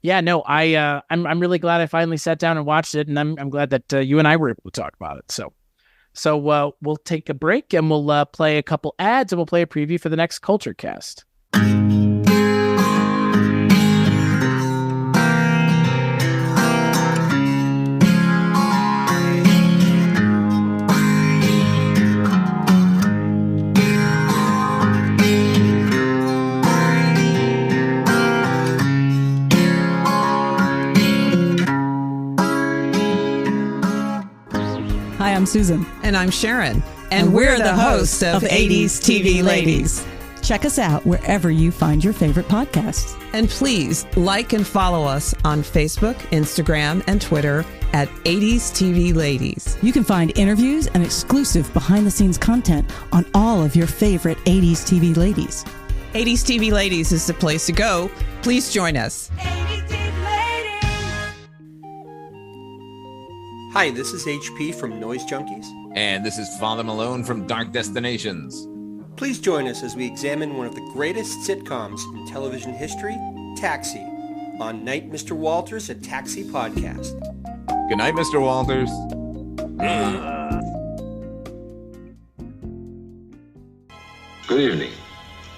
yeah, no, I'm really glad I finally sat down and watched it, and I'm glad that you and I were able to talk about it. So we'll take a break, and we'll play a couple ads, and we'll play a preview for the next Culture Cast. Hi, I'm Susan. And I'm Sharon. And we're the hosts of 80s TV Ladies. Check us out wherever you find your favorite podcasts. And please like and follow us on Facebook, Instagram, and Twitter at 80s TV Ladies. You can find interviews and exclusive behind-the-scenes content on all of your favorite 80s TV ladies. 80s TV Ladies is the place to go. Please join us. Hi, this is HP from Noise Junkies. And this is Father Malone from Dark Destinations. Please join us as we examine one of the greatest sitcoms in television history, Taxi, on Night Mr. Walters, a Taxi podcast. Good night, Mr. Walters. Good evening,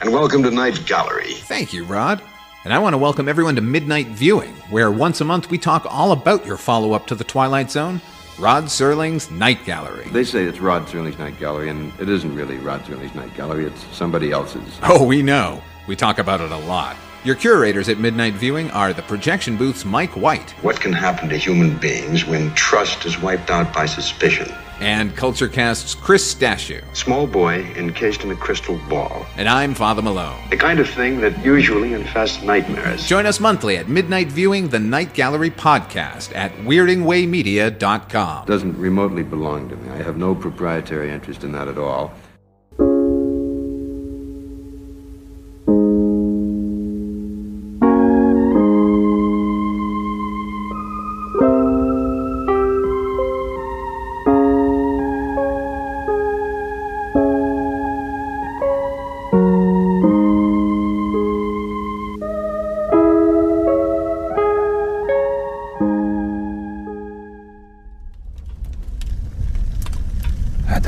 and welcome to Night Gallery. Thank you, Rod. And I want to welcome everyone to Midnight Viewing, where once a month we talk all about your follow-up to The Twilight Zone, Rod Serling's Night Gallery. They say it's Rod Serling's Night Gallery, and it isn't really Rod Serling's Night Gallery, it's somebody else's. Oh, we know. We talk about it a lot. Your curators at Midnight Viewing are the projection booth's Mike White. What can happen to human beings when trust is wiped out by suspicion? And CultureCast's Chris Stashew. Small boy encased in a crystal ball. And I'm Father Malone. The kind of thing that usually infests nightmares. Join us monthly at Midnight Viewing, the Night Gallery podcast at weirdingwaymedia.com. Doesn't remotely belong to me. I have no proprietary interest in that at all.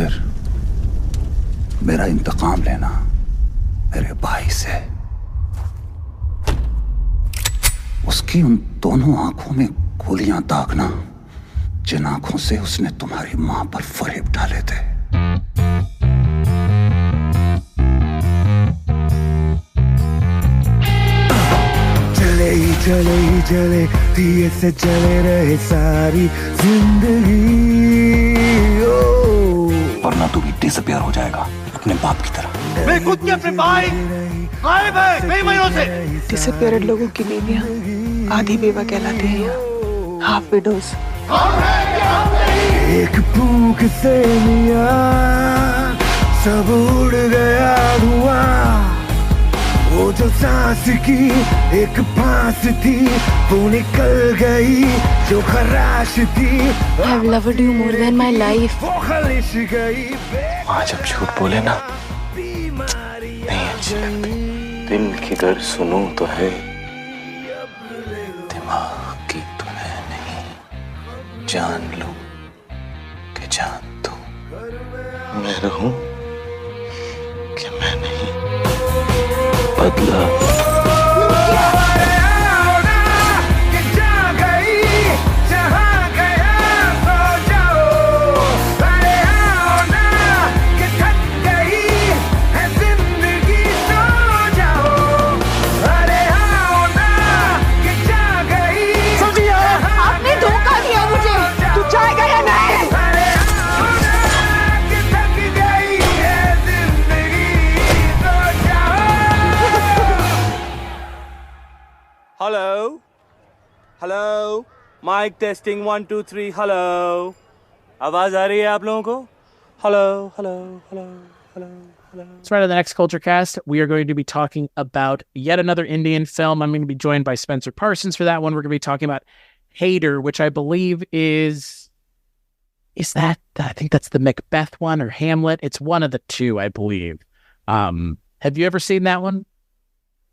खातिर मेरा इंतकाम लेना मेरे भाई से, उसकी उन दोनों आंखों में गोलियां दागना जिन आंखों से उसने तुम्हारी मां पर फरेब डाले थे। चले ही चले दिए से चले रहे सारी जिंदगी, वरना तू भी डिसअपियर हो जाएगा अपने बाप की तरह। मैं खुद के अपने भाई गायब है कई महीनों से। डिसअपियर्ड लोगों की बीवियां आधी बेवा कहलाती हैं यहाँ, हाफ विडोज। एक फूंक से मियां सब उड़ गया धुआं, वो जो सांस की एक फांस थी वो निकल गई जो खराश थी। I've loved you more than my life. वो खलिश गई। माँ जब झूठ बोले ना नहीं अच्छी लगती। दिल की दर्द सुनो तो है, दिमाग की तुम्हें नहीं, जान लो कि जान दो। मैं रहूं कि मैं नहीं, बदला hello hello mic testing 1 2 3 hello, आवाज आ रही है आप लोगों को? Hello hello hello hello hello. So right on the next Culture Cast, we are going to be talking about yet another Indian film. I'm going to be joined by Spencer Parsons for that one. We're going to be talking about Hater, which I believe is that, I think that's the Macbeth one or Hamlet. It's one of the two, I believe. Have you ever seen that one?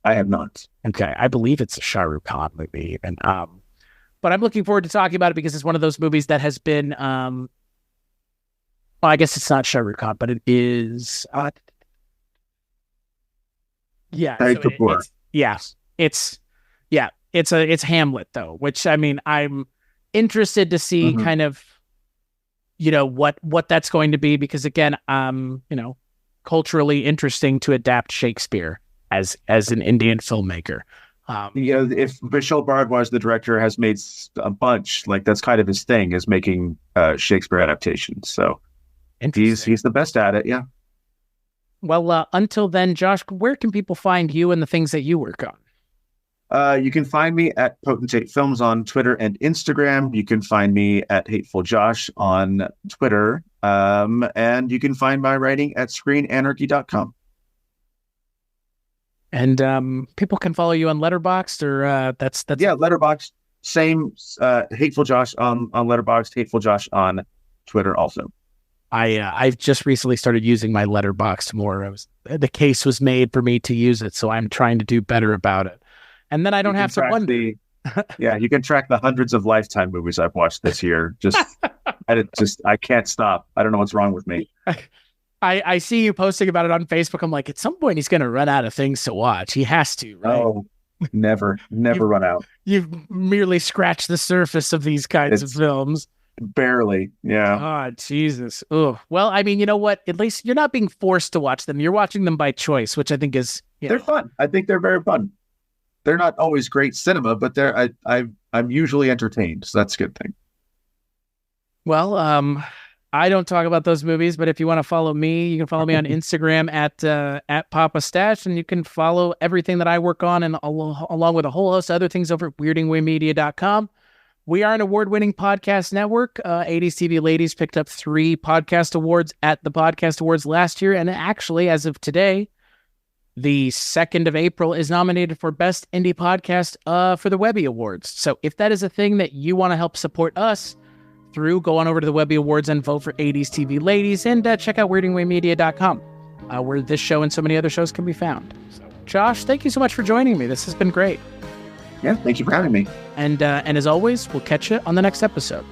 I have not. Okay, I believe it's a Shah Rukh Khan movie even. But I'm looking forward to talking about it because it's one of those movies that has been, well, I guess it's not Shah Rukh Khan, but it is, it's Hamlet though, which, I mean, I'm interested to see kind of, you know, what that's going to be, because again, you know, culturally interesting to adapt Shakespeare as an Indian filmmaker. If Vishal Bhardwaj, the director, has made a bunch, like that's kind of his thing, is making Shakespeare adaptations. So he's the best at it. Yeah. Well, until then, Josh, where can people find you and the things that you work on? You can find me at Potentate Films on Twitter and Instagram. You can find me at Hateful Josh on Twitter. And you can find my writing at ScreenAnarchy.com. And people can follow you on Letterboxd, or that's Letterboxd. Same Hateful Josh on Letterboxd, Hateful Josh on Twitter also. I've just recently started using my Letterboxd more. The case was made for me to use it, so I'm trying to do better about it. And then I don't have to wonder. You can track the hundreds of Lifetime movies I've watched this year. I can't stop. I don't know what's wrong with me. I see you posting about it on Facebook. I'm like, at some point he's going to run out of things to watch. He has to, right? Oh, never run out. You've merely scratched the surface of these kinds of films. Barely, yeah. Oh, Jesus. Oh, well, I mean, you know what? At least you're not being forced to watch them. You're watching them by choice, which I think is... They're fun. I think they're very fun. They're not always great cinema, but I'm usually entertained, so that's a good thing. Well, I don't talk about those movies, but if you want to follow me, you can follow me on Instagram at Papa Stash, and you can follow everything that I work on, and along with a whole host of other things over at weirdingwaymedia.com. We are an award-winning podcast network. 80s TV Ladies picked up 3 podcast awards at the Podcast Awards last year, and actually, as of today, the 2nd of April is nominated for Best Indie Podcast for the Webby Awards. So if that is a thing that you want to help support us through, go on over to the Webby Awards and vote for 80s TV Ladies, and check out weirdingwaymedia.com, where this show and so many other shows can be found. So, Josh, thank you so much for joining me. This has been great. Yeah, thank you for having me. And as always, we'll catch you on the next episode.